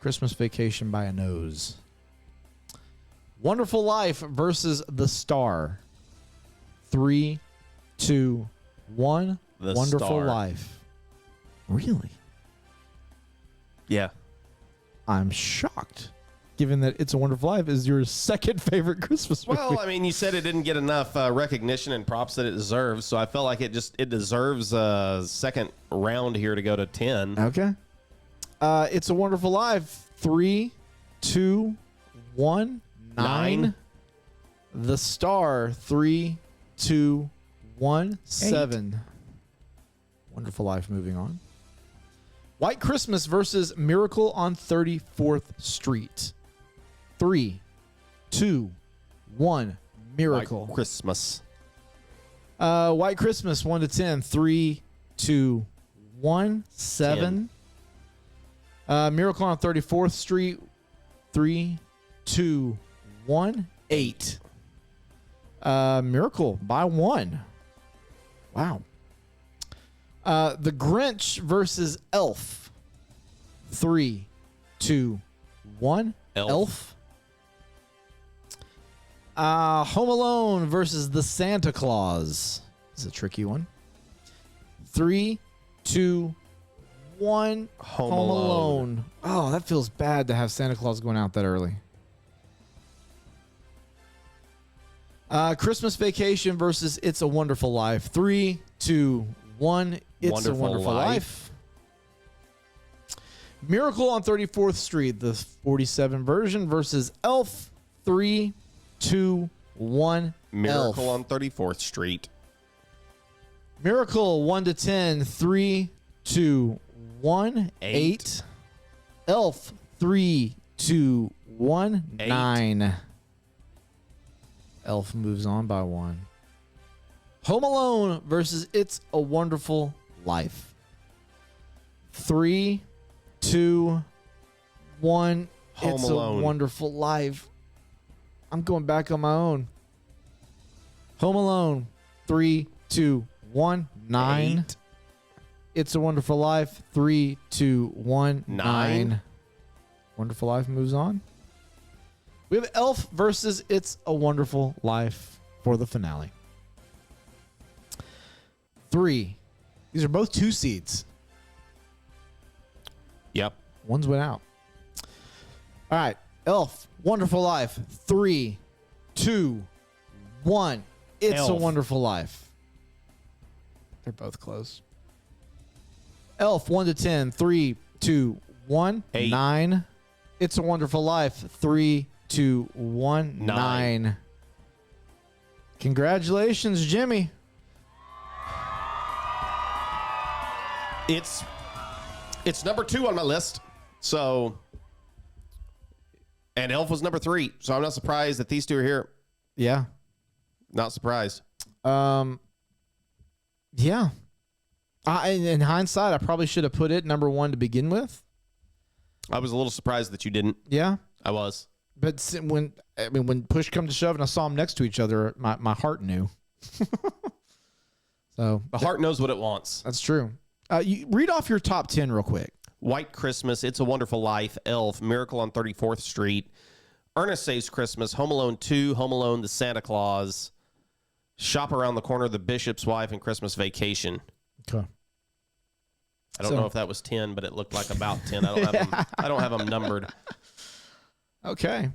Christmas Vacation by a nose. Wonderful Life versus The Star. 3-2-1. The Wonderful Star. Life. Really? Yeah. I'm shocked, given that It's a Wonderful Life is your second favorite Christmas movie. Well, I mean, you said it didn't get enough recognition and props that it deserves, so I felt like it deserves a second round here to go to 10. Okay. It's a Wonderful Life. 3-2-1. 9. The Star. 3-2-1. 7. Wonderful Life. Moving on. White Christmas versus Miracle on 34th Street. 3-2-1. Miracle. White Christmas. White Christmas 1-10. 3-2-1. 7. Miracle on 34th Street. 3-2-1. 8. Miracle by 1. Wow. The Grinch versus Elf. 3-2-1. Elf. Home Alone versus The Santa Claus. This is a tricky one. 3-2-1. Home Alone. Oh, that feels bad to have Santa Claus going out that early. Christmas Vacation versus It's a Wonderful Life. 3-2-1. It's a Wonderful Life. Miracle on 34th Street, the 47 version versus Elf. 3-2-1. Miracle Elf. on 34th Street. Miracle 1-10. 3-2-1. 8. Elf 3-2-1. 9. Elf moves on by 1. Home Alone versus It's a Wonderful Life. 3-2-1. Home It's Alone. a Wonderful Life. I'm going back on my own. Home Alone. 3-2-1. 9. 8. It's a Wonderful Life. 3-2-1. 9. 9. Wonderful Life moves on. We have Elf versus It's a Wonderful Life for the finale. 3. These are both 2 seeds. Yep. One's went out. All right. Elf, Wonderful Life. 3-2-1. It's a Elf. Wonderful Life. They're both close. Elf 1-10. 3-2-1. 8. 9. It's a Wonderful Life. 3-2-1. 9. 9. Congratulations, Jimmy. It's number 2 on my list. So, and Elf was number 3. So I'm not surprised that these two are here. Yeah. Not surprised. Yeah. In hindsight, I probably should have put it number 1 to begin with. I was a little surprised that you didn't. Yeah. I was. But when push come to shove and I saw them next to each other, my heart knew. So The heart knows what it wants. that's true. You read off your top 10 real quick. White Christmas, It's a Wonderful Life, Elf, Miracle on 34th Street, Ernest Saves Christmas, Home Alone 2, Home Alone, The Santa Claus, Shop Around the Corner, The Bishop's Wife, and Christmas Vacation. Okay. I don't know if that was 10, but it looked like about 10. I don't have them numbered. Okay.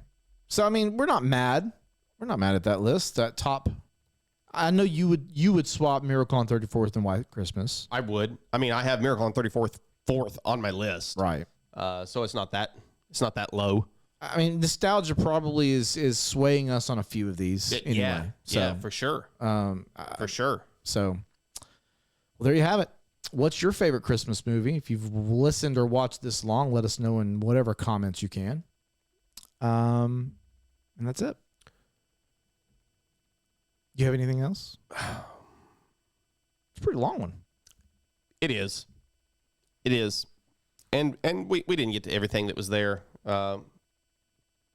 So I mean, we're not mad. We're not mad at that list. That top. I know you would swap Miracle on 34th and White Christmas. I would. I mean, I have Miracle on 34th on my list. Right. So it's not that low. I mean, nostalgia probably is swaying us on a few of these. Anyway. Yeah, for sure. For sure. So, well, there you have it. What's your favorite Christmas movie? If you've listened or watched this long, let us know in whatever comments you can. And that's it. Do you have anything else? It's a pretty long one. It is. And we didn't get to everything that was there.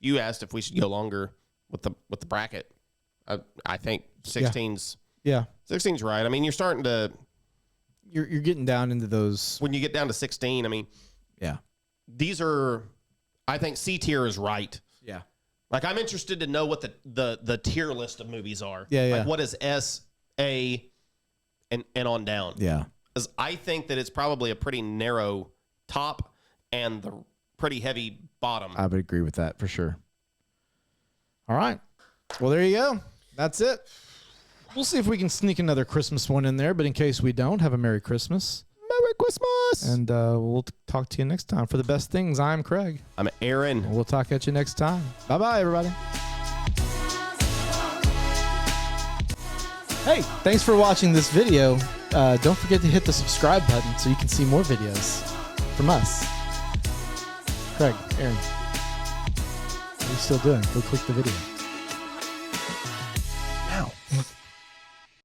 You asked if we should go longer with the bracket. I think 16's 16's right. I mean, you're starting to you're getting down into those when you get down to 16. I mean, these are. I think C tier is right. Yeah. Like, I'm interested to know what the tier list of movies are. Yeah. Like, what is S, A, and on down? Yeah. Because I think that it's probably a pretty narrow top and the pretty heavy bottom. I would agree with that for sure. All right. Well, there you go. That's it. We'll see if we can sneak another Christmas one in there, but in case we don't, have a Merry Christmas. Merry Christmas. And we'll talk to you next time. For the best things, I'm Craig. I'm Aaron. We'll talk at you next time. Bye-bye, everybody. Hey, thanks for watching this video. Don't forget to hit the subscribe button so you can see more videos from us. Craig, Aaron, what are you still doing? Go click the video.